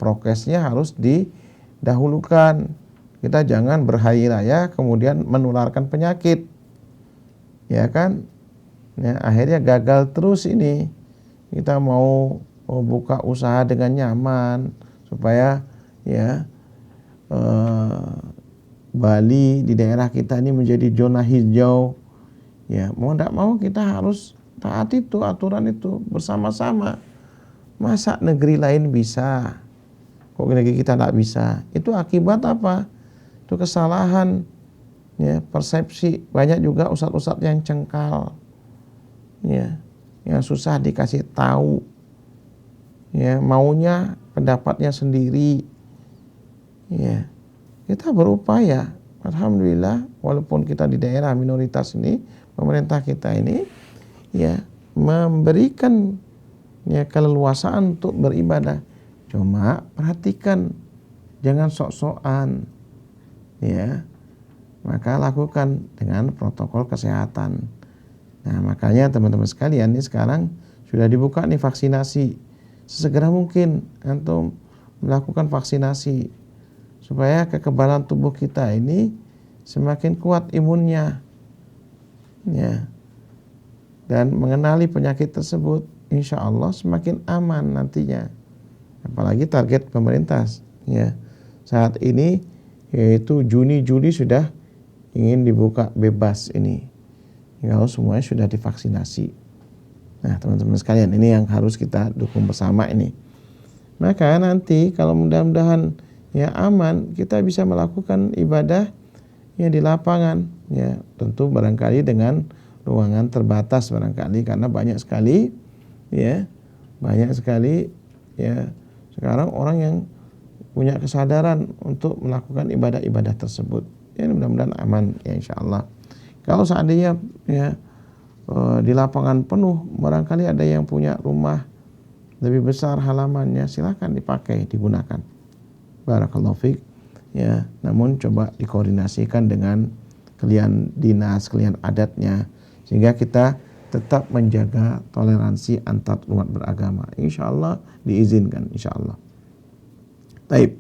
prokesnya harus didahulukan. Kita jangan berhari raya kemudian menularkan penyakit. Ya kan? Ya, akhirnya gagal terus ini. kita mau buka usaha dengan nyaman supaya ya Bali di daerah kita ini menjadi zona hijau. Ya, mau tidak mau kita harus taat itu, aturan itu bersama-sama. Masa negeri lain bisa, kok negeri kita tidak bisa? Itu akibat apa? Itu kesalahan, ya, persepsi. Banyak juga ustadz-ustadz yang cengkal, ya, yang susah dikasih tahu, ya, maunya pendapatnya sendiri. Ya, kita berupaya, alhamdulillah, walaupun kita di daerah minoritas ini, pemerintah kita ini ya memberikan ya keleluasaan untuk beribadah. Cuma perhatikan, jangan sok-sokan, ya. Maka lakukan dengan protokol kesehatan. Nah, makanya teman-teman sekalian, ini sekarang sudah dibuka nih vaksinasi. Sesegera mungkin antum melakukan vaksinasi supaya kekebalan tubuh kita ini semakin kuat imunnya, ya, dan mengenali penyakit tersebut, insya Allah semakin aman nantinya. Apalagi target pemerintah, ya, saat ini yaitu Juni Juli sudah ingin dibuka bebas ini, kalau semuanya sudah divaksinasi. Nah, teman-teman sekalian, ini yang harus kita dukung bersama ini. Maka nanti kalau mudah-mudahan ya aman, kita bisa melakukan ibadah ya di lapangan, ya tentu barangkali dengan ruangan terbatas barangkali, karena banyak sekali ya sekarang orang yang punya kesadaran untuk melakukan ibadah-ibadah tersebut. Ya mudah-mudahan aman ya insyaallah. Kalau seandainya ya di lapangan penuh, barangkali ada yang punya rumah lebih besar halamannya, silakan dipakai, digunakan. Barakallahu fiik. Ya, namun coba dikoordinasikan dengan kalian dinas, kalian adatnya, sehingga kita tetap menjaga toleransi antar umat beragama. Insyaallah diizinkan, insyaallah. Taib.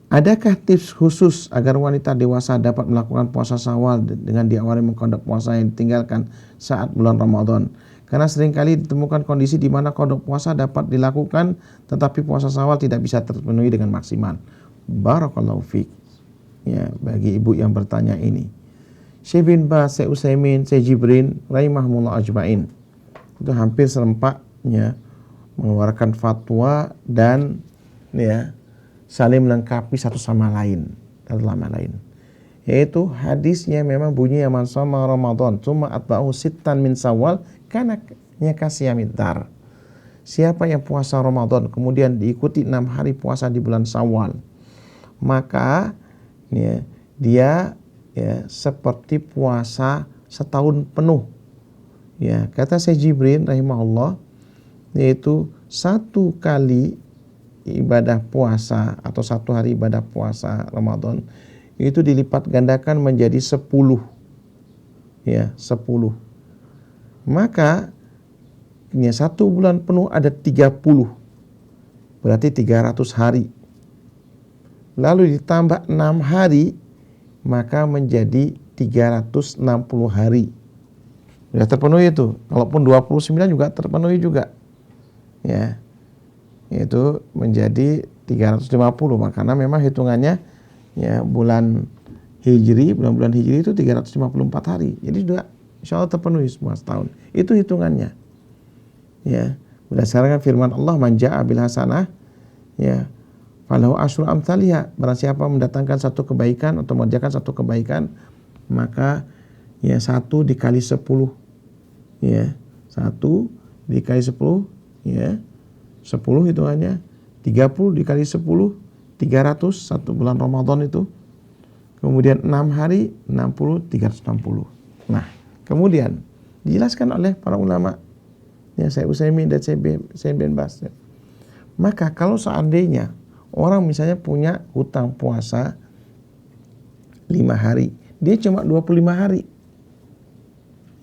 Adakah tips khusus agar wanita dewasa dapat melakukan puasa Syawal dengan diawali mengkodok puasa yang ditinggalkan saat bulan Ramadan? Karena seringkali ditemukan kondisi di mana kodok puasa dapat dilakukan tetapi puasa Syawal tidak bisa terpenuhi dengan maksimal. Barakallahu fiik. Ya, bagi ibu yang bertanya ini. Syekh bin Baz, Syekh Utsaimin, Syekh Jibrin rahimahumullah ajmain itu hampir serempaknya mengeluarkan fatwa dan ya saling melengkapi satu sama lain. Yaitu hadisnya memang bunyi man shoma Ramadan tsumma atba'ahu sittan min Syawal kana kasiyamid dar. Siapa yang puasa Ramadan kemudian diikuti 6 hari puasa di bulan Syawal, maka ya, dia ya seperti puasa setahun penuh. Ya, kata Syekh Jibrin rahimahullah, yaitu satu kali ibadah puasa atau satu hari ibadah puasa Ramadan itu dilipat gandakan menjadi 10. Ya, 10. Maka ya, satu bulan penuh ada 30. Berarti 300 hari. Lalu ditambah 6 hari, maka menjadi 360 hari. Sudah terpenuhi itu. Kalaupun 29 juga terpenuhi juga. Ya. Itu menjadi 350, karena memang hitungannya ya bulan Hijri, bulan-bulan Hijri itu 354 hari. Jadi sudah insyaallah terpenuhi semua setahun. Itu hitungannya. Ya, berdasarkan firman Allah, man jaa bil hasanah ya falahu asyru amsalihha. Barang siapa mendatangkan satu kebaikan atau mengerjakan satu kebaikan, maka ya 1 dikali 10. Ya, 1 dikali 10 ya 10 hitungannya, 30 dikali 10 300, satu bulan Ramadan itu. Kemudian 6 hari 60, 360. Nah, kemudian dijelaskan oleh para ulama, ya Syekh Utsaimin dan Syekh bin Baz. Maka kalau seandainya orang misalnya punya hutang puasa 5 hari, dia cuma 25 hari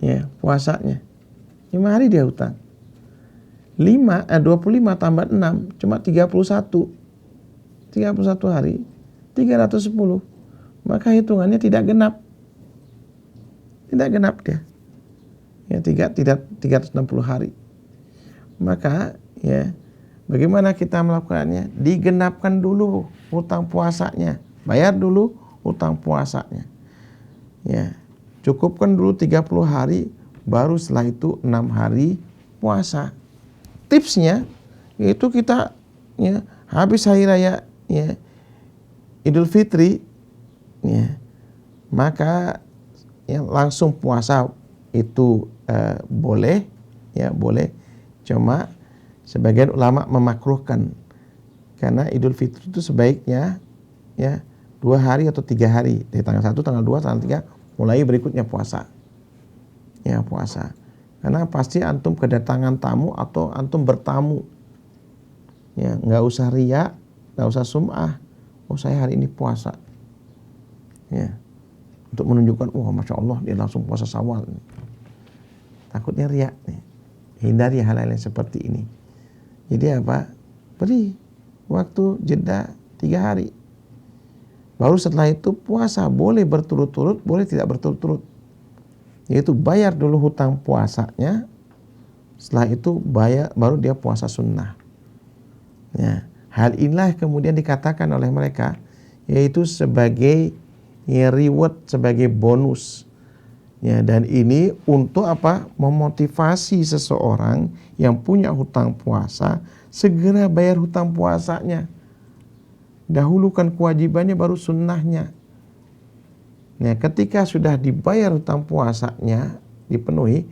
ya puasanya. 5 hari dia hutang. 25 tambah 6 cuma 31 hari, 310. Maka hitungannya tidak genap dia. Ya, tidak 360 hari. Maka ya, bagaimana kita melakukannya? Digenapkan dulu hutang puasanya. Bayar dulu hutang puasanya. Ya, cukupkan dulu 30 hari, baru setelah itu 6 hari puasa. Tipsnya yaitu kita ya, habis hari raya ya, Idul Fitri ya, maka ya, langsung puasa itu boleh ya, boleh. Cuma sebagian ulama memakruhkan karena Idul Fitri itu sebaiknya ya 2 hari atau 3 hari, dari tanggal 1, tanggal 2, tanggal 3 mulai berikutnya puasa. Ya, puasa. Karena pasti antum kedatangan tamu atau antum bertamu. Ya, nggak usah riya, nggak usah sum'ah. Oh, saya hari ini puasa. Ya. Untuk menunjukkan, wah, Masya Allah, dia langsung puasa Syawal. Takutnya riya nih. Hindari hal-hal yang seperti ini. Jadi apa? Beri waktu jeda 3 hari. Baru setelah itu puasa, boleh berturut-turut, boleh tidak berturut-turut. Yaitu bayar dulu hutang puasanya, setelah itu bayar, baru dia puasa sunnah. Ya, hal inilah kemudian dikatakan oleh mereka, yaitu sebagai ya, reward, sebagai bonus. Ya, dan ini untuk apa? Memotivasi seseorang yang punya hutang puasa segera bayar hutang puasanya. Dahulukan kewajibannya baru sunnahnya. Ya, ketika sudah dibayar hutang puasanya dipenuhi,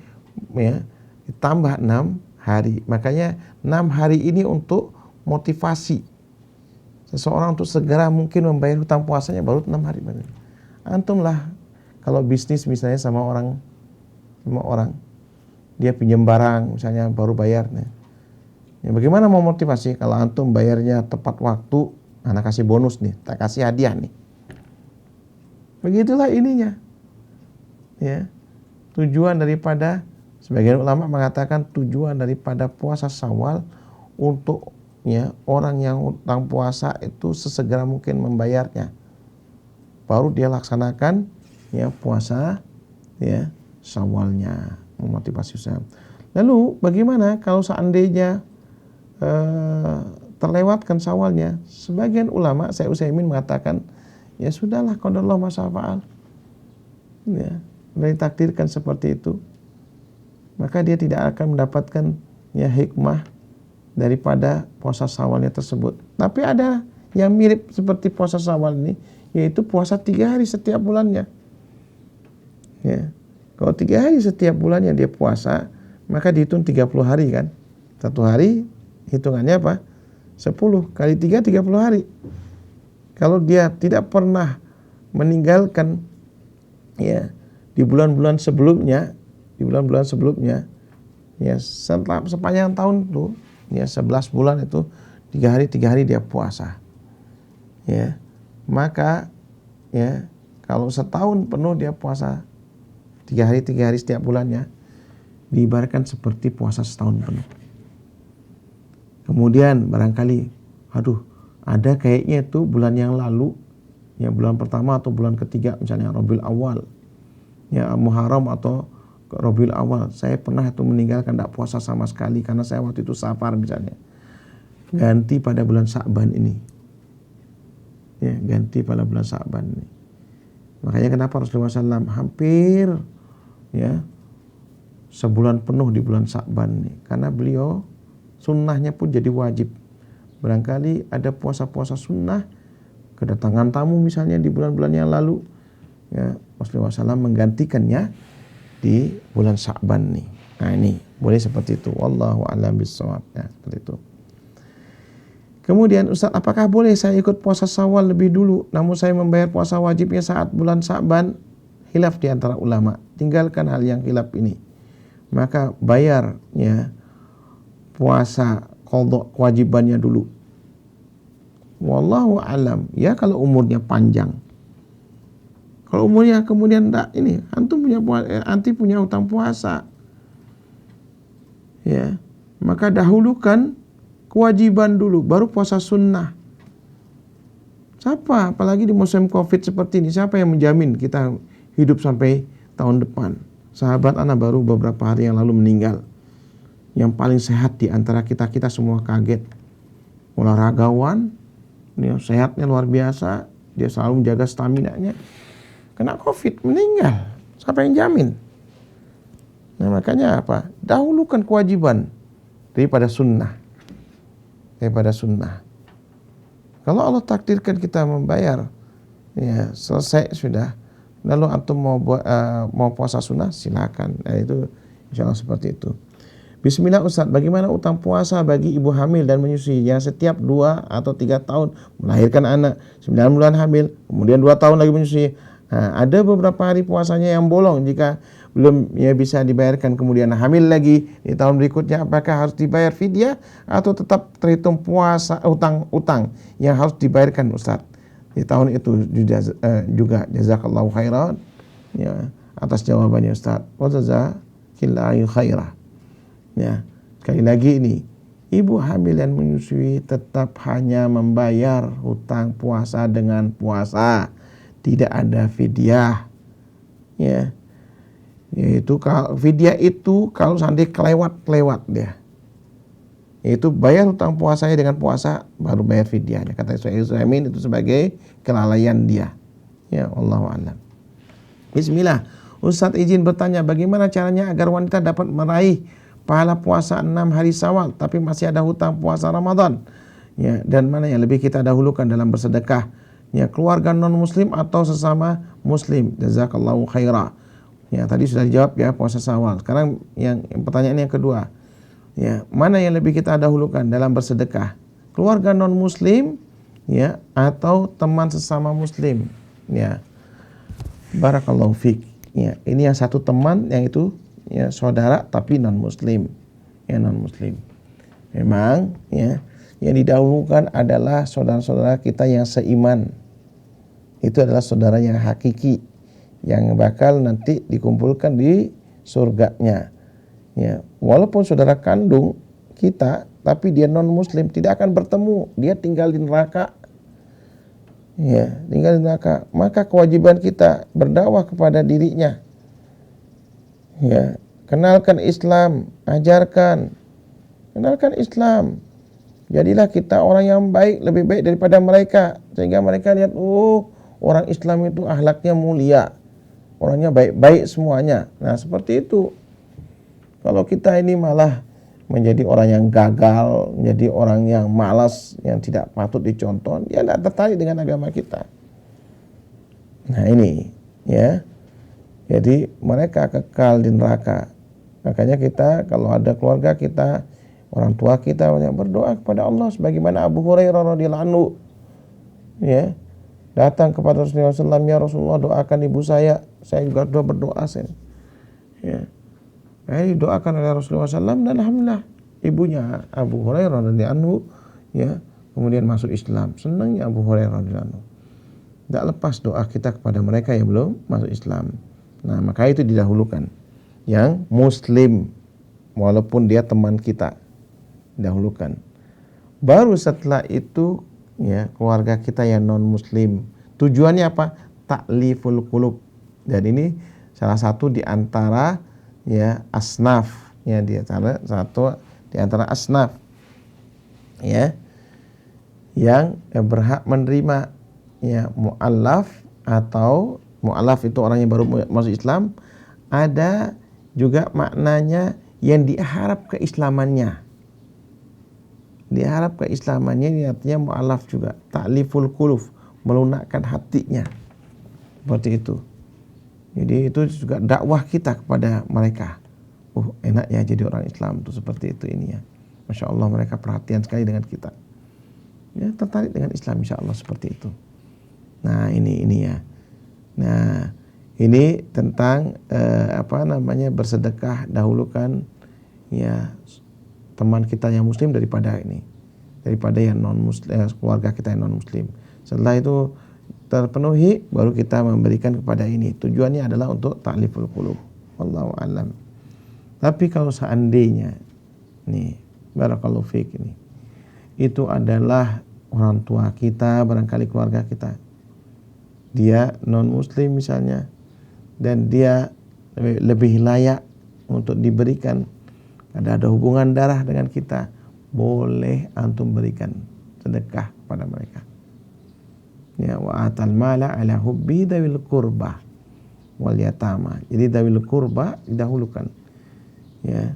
ya, ditambah 6 hari. Makanya 6 hari ini untuk motivasi seseorang untuk segera mungkin membayar hutang puasanya baru 6 hari. Antum lah kalau bisnis misalnya sama orang dia pinjam barang misalnya baru bayar. Ya, bagaimana mau motivasi kalau antum bayarnya tepat waktu, anak kasih bonus nih, tak kasih hadiah nih. Begitulah ininya. Ya. Tujuan daripada, sebagian ulama mengatakan tujuan daripada puasa Syawal untuk ya, orang yang hutang puasa itu sesegera mungkin membayarnya. Baru dia laksanakan ya puasa ya Syawalnya, memotivasi usaha. Lalu bagaimana kalau seandainya terlewatkan Syawalnya? Sebagian ulama, saya Utsaimin mengatakan ya sudahlah, qadarullah ma syaa fa'al. Ya, sudah ditakdirkan seperti itu. Maka dia tidak akan mendapatkan ya hikmah daripada puasa Syawalnya tersebut. Tapi ada yang mirip seperti puasa Syawal ini, yaitu puasa 3 hari setiap bulannya. Ya. Kalau 3 hari setiap bulannya dia puasa, maka dihitung 30 hari kan. 1 hari hitungannya apa? 10 kali 3, 30 hari. Kalau dia tidak pernah meninggalkan ya di bulan-bulan sebelumnya, ya sepanjang tahun itu ya 11 bulan itu 3 hari dia puasa. Ya. Maka ya kalau setahun penuh dia puasa 3 hari setiap bulannya, diibaratkan seperti puasa setahun penuh. Kemudian barangkali, aduh, ada kayaknya itu bulan yang lalu, ya bulan pertama atau bulan ketiga misalnya Rabiul Awal, ya Muharram atau Rabiul Awal, saya pernah itu meninggalkan tidak puasa sama sekali karena saya waktu itu safar misalnya. Ganti pada bulan Sya'ban ini. Ya, ganti pada bulan Sya'ban ini. Makanya kenapa Rasulullah SAW hampir ya sebulan penuh di bulan Sya'ban ini, karena beliau sunnahnya pun jadi wajib. Barangkali ada puasa-puasa sunnah, kedatangan tamu misalnya di bulan-bulan yang lalu, ya Rasulullah SAW menggantikannya di bulan Sya'ban nih. Nah ini boleh seperti itu. Wallahu a'lam bishawab. Ya, seperti itu. Kemudian, Ustaz, apakah boleh saya ikut puasa Syawal lebih dulu, namun saya membayar puasa wajibnya saat bulan Sya'ban? Khilaf di antara ulama. Tinggalkan hal yang khilaf ini. Maka bayarnya puasa qadha kewajibannya dulu. Wallahu alam. Ya kalau umurnya panjang. Kalau umurnya kemudian enggak, ini anti punya hutang puasa. Ya, maka dahulukan kewajiban dulu, baru puasa sunnah. Siapa, apalagi di musim Covid seperti ini, siapa yang menjamin kita hidup sampai tahun depan? sahabat ana baru beberapa hari yang lalu meninggal. Yang paling sehat di antara kita semua kaget. Olahragawan, dia sehatnya luar biasa, dia selalu menjaga staminanya. Kena COVID, meninggal. Siapa yang jamin? Nah, makanya apa? Dahulukan kewajiban daripada sunnah. Kalau Allah takdirkan kita membayar, ya selesai sudah. Lalu antum mau puasa sunnah, silakan. Nah, itu insya Allah seperti itu. Bismillah Ustaz, bagaimana utang puasa bagi ibu hamil dan menyusui yang setiap 2 atau 3 tahun melahirkan anak, 9 bulan hamil, kemudian 2 tahun lagi menyusui. Nah, ada beberapa hari puasanya yang bolong jika belum bisa dibayarkan, kemudian hamil lagi di tahun berikutnya, apakah harus dibayar fidyah atau tetap terhitung puasa utang yang harus dibayarkan Ustaz di tahun itu juga jazakallahu khairan ya atas jawabannya Ustaz. Wa jazakillahu khairan. Ya, sekali lagi ini, ibu hamil dan menyusui tetap hanya membayar hutang puasa dengan puasa, tidak ada fidyah. Ya, yaitu kalau fidyah itu kalau seandainya kelewat dia, yaitu bayar hutang puasanya dengan puasa baru bayar fidyahnya. Kata Syekh Utsaimin itu sebagai kelalaian dia. Ya, wallahu a'lam. Bismillah. Ustaz izin bertanya, bagaimana caranya agar wanita dapat meraih pahala puasa 6 hari Syawal tapi masih ada hutang puasa Ramadan? Ya, dan mana yang lebih kita dahulukan dalam bersedekah? Ya, keluarga non muslim atau sesama muslim? Jazakallahu khaira. Ya, tadi sudah dijawab ya puasa Syawal. Sekarang yang pertanyaan yang kedua. Ya, mana yang lebih kita dahulukan dalam bersedekah? Keluarga non muslim ya atau teman sesama muslim? Ya. Barakallahu fiik. Ya, ini yang satu teman, yang itu ya saudara tapi non muslim. Ya, non muslim. Memang ya yang didahulukan adalah saudara-saudara kita yang seiman. Itu adalah saudara yang hakiki yang bakal nanti dikumpulkan di surganya. Ya, walaupun saudara kandung kita tapi dia non muslim, tidak akan bertemu, dia tinggal di neraka. Ya, tinggal di neraka. Maka kewajiban kita berdakwah kepada dirinya. Ya, kenalkan Islam, ajarkan. Kenalkan Islam. Jadilah kita orang yang baik, lebih baik daripada mereka, sehingga mereka lihat, oh, orang Islam itu akhlaknya mulia. Orangnya baik-baik semuanya. Nah, seperti itu. Kalau kita ini malah menjadi orang yang gagal, menjadi orang yang malas, yang tidak patut dicontoh, dia tidak tertarik dengan agama kita. Nah, ini ya. Jadi mereka kekal di neraka. Makanya kita kalau ada keluarga kita, orang tua kita berdoa kepada Allah sebagaimana Abu Hurairah radhiyallahu anhu ya datang kepada Rasulullah SAW, ya Rasulullah doakan ibu saya juga berdoa saya. Ya. Doakan oleh Rasulullah SAW dan alhamdulillah ibunya Abu Hurairah radhiyallahu anhu ya kemudian masuk Islam. Senangnya Abu Hurairah radhiyallahu anhu. Tidak lepas doa kita kepada mereka yang belum masuk Islam. Nah, maka itu didahulukan yang muslim walaupun dia teman kita, dahulukan. Baru setelah itu ya keluarga kita yang non muslim. Tujuannya apa? Ta'liful qulub. Dan ini salah satu di antara ya asnaf ya satu di antara asnaf ya yang berhak menerima ya mu'allaf, atau mu'allaf itu orang yang baru masuk Islam, ada juga maknanya yang diharap keislamannya. Diharap keislamannya ini artinya mu'allaf juga, ta'liful qulub, melunakkan hatinya. Seperti itu. Jadi itu juga dakwah kita kepada mereka. Enak ya jadi orang Islam itu seperti itu ini ya. Masya Allah mereka perhatian sekali dengan kita. Ya, tertarik dengan Islam insya Allah seperti itu. Nah ini ya. Nah ini tentang bersedekah, dahulukan ya teman kita yang muslim daripada yang non muslim, keluarga kita yang non muslim. Setelah itu terpenuhi baru kita memberikan kepada ini. Tujuannya adalah untuk ta'liful qulub. Wallahu a'lam. Tapi kalau seandainya nih, barakallahu fiik ini, itu adalah orang tua kita, barangkali keluarga kita, dia non muslim misalnya, dan dia lebih layak untuk diberikan, ada hubungan darah dengan kita, boleh antum berikan sedekah pada mereka. Ya, wa atal mala ala hubbi dawil qurba wal yatama. Jadi dawil qurba didahulukan. Ya,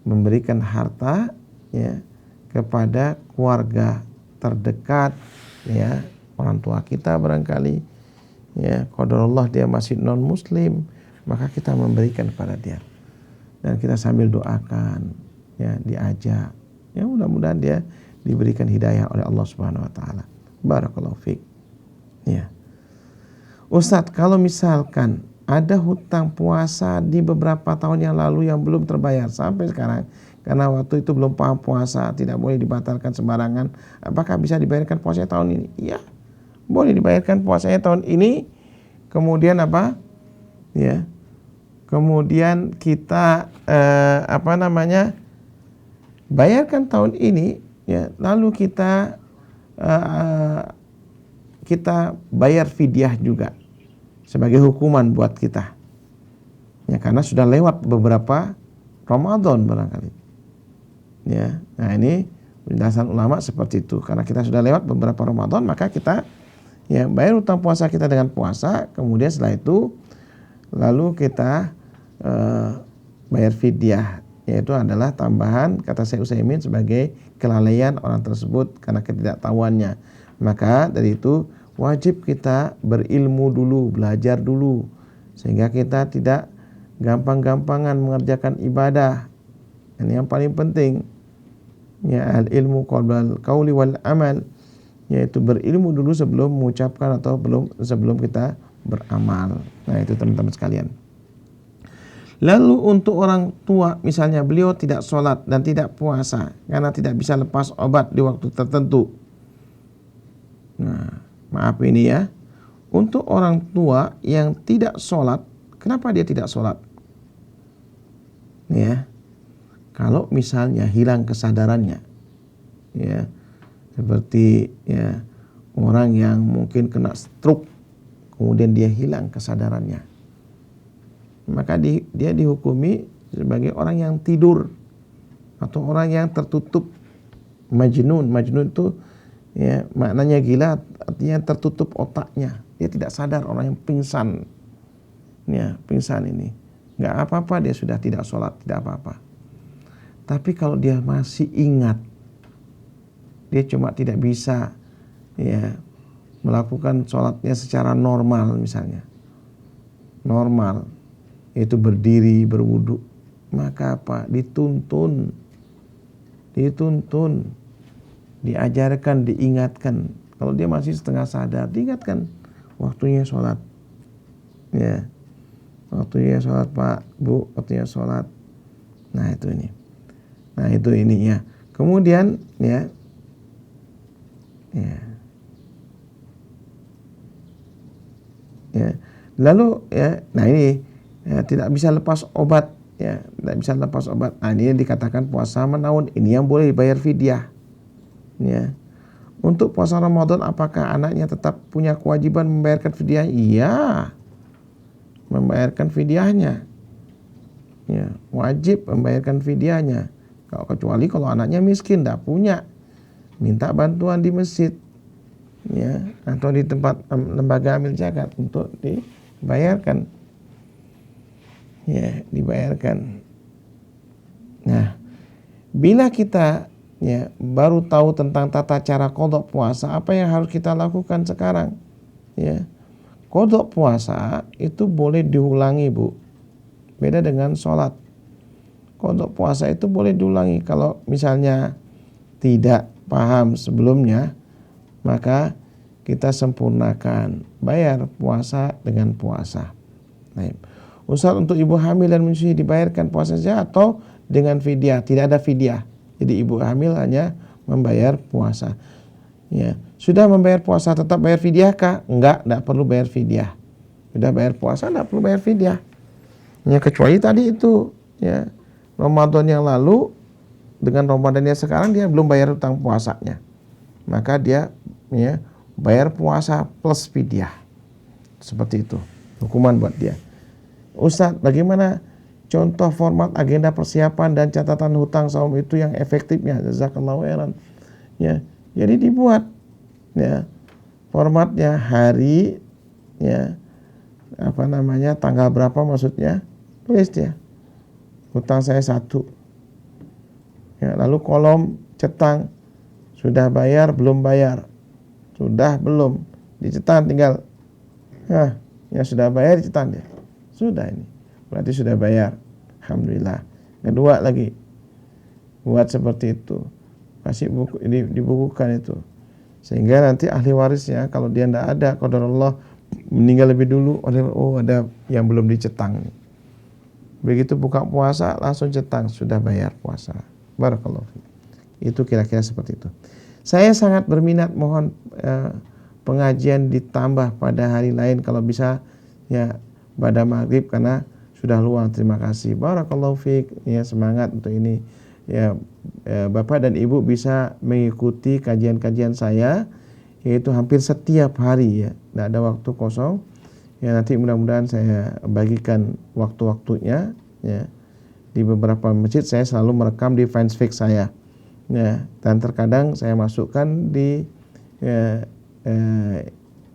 memberikan harta ya kepada keluarga terdekat, ya, orang tua kita barangkali, ya, qadarullah dia masih non muslim, maka kita memberikan kepada dia dan kita sambil doakan, ya, diajak, ya, mudah-mudahan dia diberikan hidayah oleh Allah Subhanahu wa taala. Barakallahu fiik. Ya. Ustadz, kalau misalkan ada hutang puasa di beberapa tahun yang lalu yang belum terbayar sampai sekarang, karena waktu itu belum paham puasa, tidak boleh dibatalkan sembarangan, apakah bisa dibayarkan puasanya tahun ini? Ya, boleh dibayarkan puasanya tahun ini. Kemudian apa? Ya, kemudian kita bayarkan tahun ini, ya, lalu kita bayar fidyah juga sebagai hukuman buat kita, ya, karena sudah lewat beberapa Ramadan barangkali, ya. Nah, ini penjelasan ulama seperti itu, karena kita sudah lewat beberapa Ramadan, maka kita, ya, bayar utang puasa kita dengan puasa, kemudian setelah itu lalu kita bayar fidyah, yaitu adalah tambahan, kata Syekh Utsaimin, sebagai kelalaian orang tersebut karena ketidaktahuannya. Maka dari itu wajib kita berilmu dulu, belajar dulu, sehingga kita tidak gampang-gampangan mengerjakan ibadah. Ini yang paling penting, ya, al ilmu qablal qauli wal amal, yaitu berilmu dulu sebelum mengucapkan atau sebelum kita beramal. Nah, itu teman-teman sekalian. Lalu untuk orang tua, misalnya beliau tidak sholat dan tidak puasa karena tidak bisa lepas obat di waktu tertentu. Nah, maaf ini ya, untuk orang tua yang tidak sholat, kenapa dia tidak sholat? Ya, kalau misalnya hilang kesadarannya, ya, seperti, ya, orang yang mungkin kena stroke, kemudian dia hilang kesadarannya, maka dia dihukumi sebagai orang yang tidur atau orang yang tertutup majnun. Majnun itu, ya, maknanya gila, artinya tertutup otaknya, dia tidak sadar, orang yang pingsan, ya, pingsan ini nggak apa-apa, dia sudah tidak sholat, tidak apa-apa. Tapi kalau dia masih ingat, dia cuma tidak bisa, ya, melakukan sholatnya secara normal, misalnya normal, yaitu berdiri, berwudu, maka apa? Dituntun, diajarkan, diingatkan. Kalau dia masih setengah sadar, diingatkan, waktunya sholat, ya, waktunya sholat Pak, Bu, waktunya sholat. Nah, itu ini. Nah, itu ini, ya. Kemudian, ya, lalu, ya, nah ini, ya, tidak bisa lepas obat, ya, tidak bisa lepas obat. Nah, ini dikatakan puasa menaun, ini yang boleh dibayar fidyah, ya. Untuk puasa Ramadan, apakah anaknya tetap punya kewajiban membayarkan fidyah? Iya, membayarkan fidyahnya, ya, wajib membayarkan fidyahnya. Kecuali kalau anaknya miskin, tidak punya, minta bantuan di masjid, ya, atau di tempat lembaga amil zakat untuk dibayarkan, ya, dibayarkan. Nah, bila kita, ya, baru tahu tentang tata cara qada puasa, apa yang harus kita lakukan sekarang? Ya, qada puasa itu boleh diulangi, Bu. Beda dengan sholat. Qada puasa itu boleh diulangi. Kalau misalnya tidak paham sebelumnya, maka kita sempurnakan, bayar puasa dengan puasa. Nah, Ustaz, untuk ibu hamil dan menyusui dibayarkan puasa saja atau dengan fidyah? Tidak ada fidyah. Jadi ibu hamil hanya membayar puasa. Ya, sudah membayar puasa tetap bayar fidyah kah? Enggak, tidak perlu bayar fidyah. Sudah bayar puasa, tidak perlu bayar fidyah. Ya, kecuali tadi itu, ya, Ramadan yang lalu dengan Ramadan yang sekarang dia belum bayar utang puasanya, maka dia, ya, bayar puasa plus fidyah. Seperti itu hukuman buat dia. Ustadz, bagaimana contoh format agenda persiapan dan catatan hutang saum itu yang efektifnya? Jazakallahu khairan. Ya, jadi dibuat ya formatnya, hari, ya tanggal berapa maksudnya, tulis dia hutang saya 1 ya, lalu kolom cetang sudah bayar belum bayar, sudah belum, dicetak tinggal yang sudah bayar dicetak dia, sudah, ini berarti sudah bayar, alhamdulillah. Kedua lagi buat seperti itu, kasih buku, dibukukan itu, sehingga nanti ahli warisnya kalau dia tidak ada, qadarullah meninggal lebih dulu, ada yang belum dicetang. Begitu buka puasa langsung cetang, sudah bayar puasa. Barakallahu fiik. Itu kira-kira seperti itu. Saya sangat berminat, mohon pengajian ditambah pada hari lain kalau bisa ya pada maghrib karena sudah luang. Terima kasih. Barakallahu fiik. Ya, semangat untuk ini. Ya, Bapak dan Ibu bisa mengikuti kajian-kajian saya, yaitu hampir setiap hari ya. Tidak ada waktu kosong. Ya, nanti mudah-mudahan saya bagikan waktu-waktunya ya. Di beberapa masjid saya selalu merekam di fansfix saya. Ya, dan terkadang saya masukkan di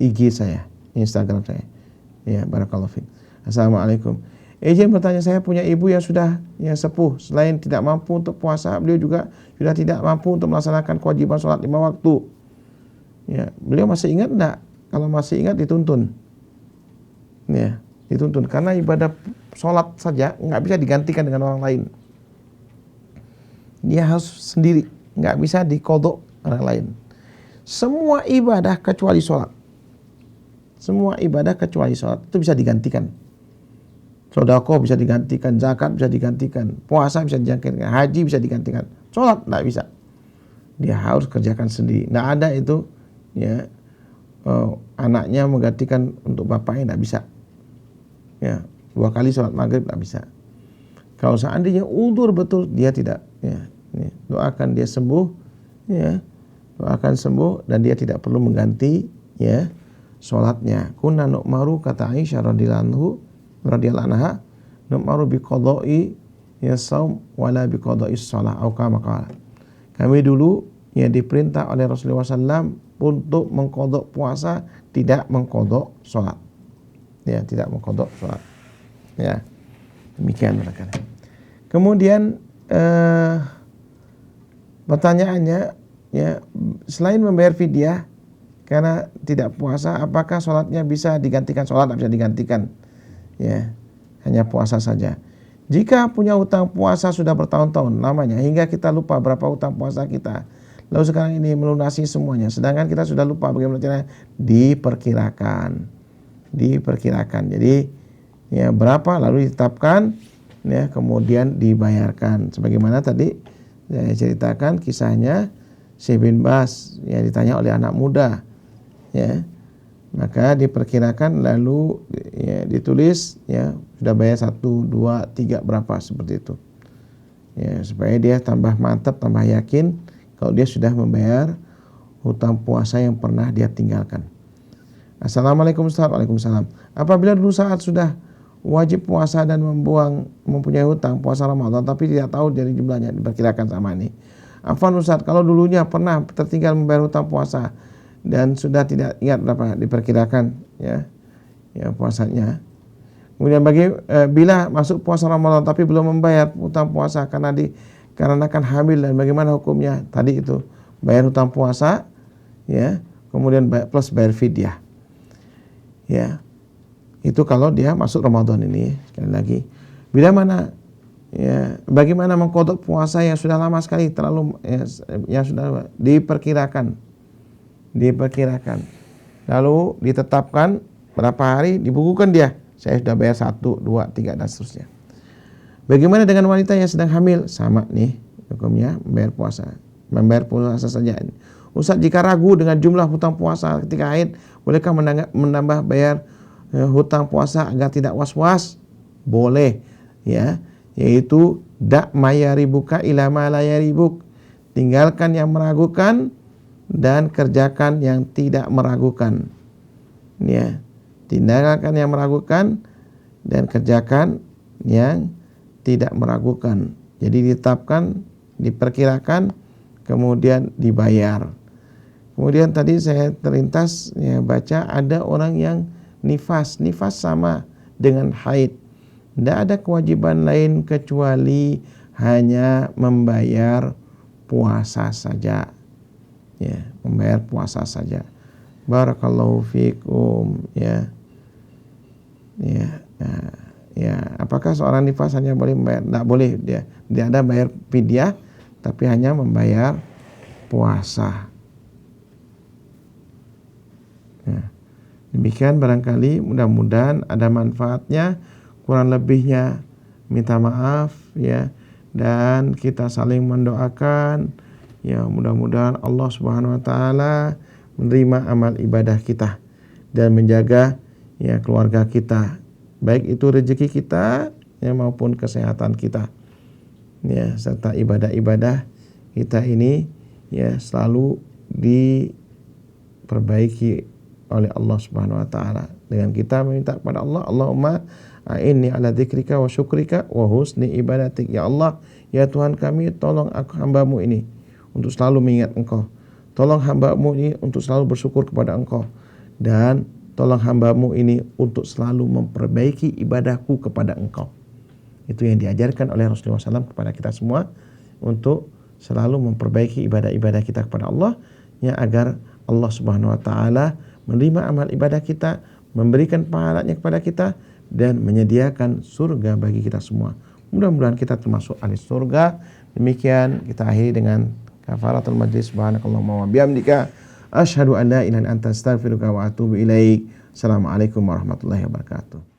IG saya, Instagram saya. Ya, barakallahu fiik. Assalamualaikum. Izin bertanya, saya punya ibu yang sudah sepuh, selain tidak mampu untuk puasa, beliau juga sudah tidak mampu untuk melaksanakan kewajiban sholat 5 waktu. Ya, beliau masih ingat enggak? Kalau masih ingat dituntun. Ya, dituntun karena ibadah sholat saja nggak bisa digantikan dengan orang lain. Dia harus sendiri, nggak bisa dikodok orang lain. Semua ibadah kecuali sholat, semua ibadah kecuali sholat itu bisa digantikan. Sedekah bisa digantikan, zakat bisa digantikan, puasa bisa digantikan, haji bisa digantikan. Sholat nggak bisa. Dia harus kerjakan sendiri. Nggak ada itu ya anaknya menggantikan untuk bapaknya, nggak bisa. Ya, 2 kali sholat maghrib nggak bisa. Kalau seandainya udzur betul, dia tidak. Ya, doakan dia sembuh. Ya, doakan sembuh dan dia tidak perlu mengganti ya sholatnya. Kunna nu'maru, kata Aisyah radhiyallahu anha, nu'maru bi qada'i ya shaum wala bi qada'i shalah atau kama qala. Kami dulu ya diperintah oleh Rasulullah SAW untuk mengqadha puasa, tidak mengqadha sholat. Ya, tidak mengqadha sholat. Ya, demikian mereka. Kemudian pertanyaannya ya, selain membayar fidyah karena tidak puasa, apakah sholatnya bisa digantikan? Sholat tidak bisa digantikan. Ya, hanya puasa saja. Jika punya hutang puasa sudah bertahun-tahun namanya, hingga kita lupa berapa hutang puasa kita, lalu sekarang ini melunasi semuanya, sedangkan kita sudah lupa, bagaimana caranya? Diperkirakan. Jadi ya berapa lalu ditetapkan ya, kemudian dibayarkan. Sebagaimana tadi saya ceritakan kisahnya Syekh bin Baz yang ditanya oleh anak muda ya, maka diperkirakan lalu ya, ditulis ya sudah bayar 1, 2, 3 berapa, seperti itu ya, supaya dia tambah mantap, tambah yakin kalau dia sudah membayar hutang puasa yang pernah dia tinggalkan. Assalamualaikum Ustaz. Waalaikumsalam. Apabila dulu saat sudah wajib puasa dan mempunyai hutang puasa Ramadan tapi tidak tahu dari jumlahnya, diperkirakan sama ini. Afwan Ustaz, kalau dulunya pernah tertinggal membayar hutang puasa dan sudah tidak ingat berapa, diperkirakan ya puasanya. Kemudian bila masuk puasa Ramadan tapi belum membayar hutang puasa karena dikarenakan hamil, dan bagaimana hukumnya? Tadi itu bayar hutang puasa ya, kemudian plus bayar fidyah. Ya. Itu kalau dia masuk Ramadan ini. Sekali lagi, bila mana ya, bagaimana mengqadha puasa yang sudah lama sekali, terlalu yang sudah diperkirakan. Lalu ditetapkan berapa hari, dibukukan dia. Saya sudah bayar 1, 2, 3 dan seterusnya. Bagaimana dengan wanita yang sedang hamil? Sama nih hukumnya, membayar puasa saja. Ustaz, jika ragu dengan jumlah hutang puasa ketika haid, bolehkah menambah bayar hutang puasa agar tidak was-was? Boleh ya, yaitu dak mayaribuka ila ma la yaribuk, tinggalkan yang meragukan dan kerjakan yang tidak meragukan ya, tinggalkan yang meragukan dan kerjakan yang tidak meragukan. Jadi ditetapkan, diperkirakan, kemudian dibayar. Kemudian tadi saya terlintas ya, baca ada orang yang nifas. Nifas sama dengan haid. Tidak ada kewajiban lain kecuali hanya membayar puasa saja. Ya, membayar puasa saja. Barakallahu fikum ya. Ya, ya. Apakah seorang nifas hanya boleh membayar? Tidak boleh dia. Tidak ada bayar fidyah, tapi hanya membayar puasa. Ya. Demikian barangkali mudah-mudahan ada manfaatnya. Kurang lebihnya minta maaf ya, dan kita saling mendoakan ya, mudah-mudahan Allah Subhanahu wa taala menerima amal ibadah kita dan menjaga ya keluarga kita, baik itu rezeki kita ya maupun kesehatan kita ya, serta ibadah-ibadah kita ini ya selalu diperbaiki oleh Allah Subhanahu wa taala dengan kita meminta kepada Allah, Allahumma a'inni ala dzikrika wa syukrika wa husni ibadatik. Ya Allah, ya Tuhan kami, tolong aku hamba-Mu ini untuk selalu mengingat Engkau. Tolong hamba-Mu ini untuk selalu bersyukur kepada Engkau, dan tolong hamba-Mu ini untuk selalu memperbaiki ibadahku kepada Engkau. Itu yang diajarkan oleh Rasulullah SAW kepada kita semua, untuk selalu memperbaiki ibadah-ibadah kita kepada Allah ya, agar Allah Subhanahu wa taala menerima amal ibadah kita, memberikan pahalanya kepada kita, dan menyediakan surga bagi kita semua. Mudah-mudahan kita termasuk ahli surga. Demikian kita akhiri dengan kafaratul majlis. Subhanakallahumma wa bihamdika asyhadu an la ilaha illa anta astaghfiruka wa atubu ilaik. Assalamualaikum warahmatullahi wabarakatuh.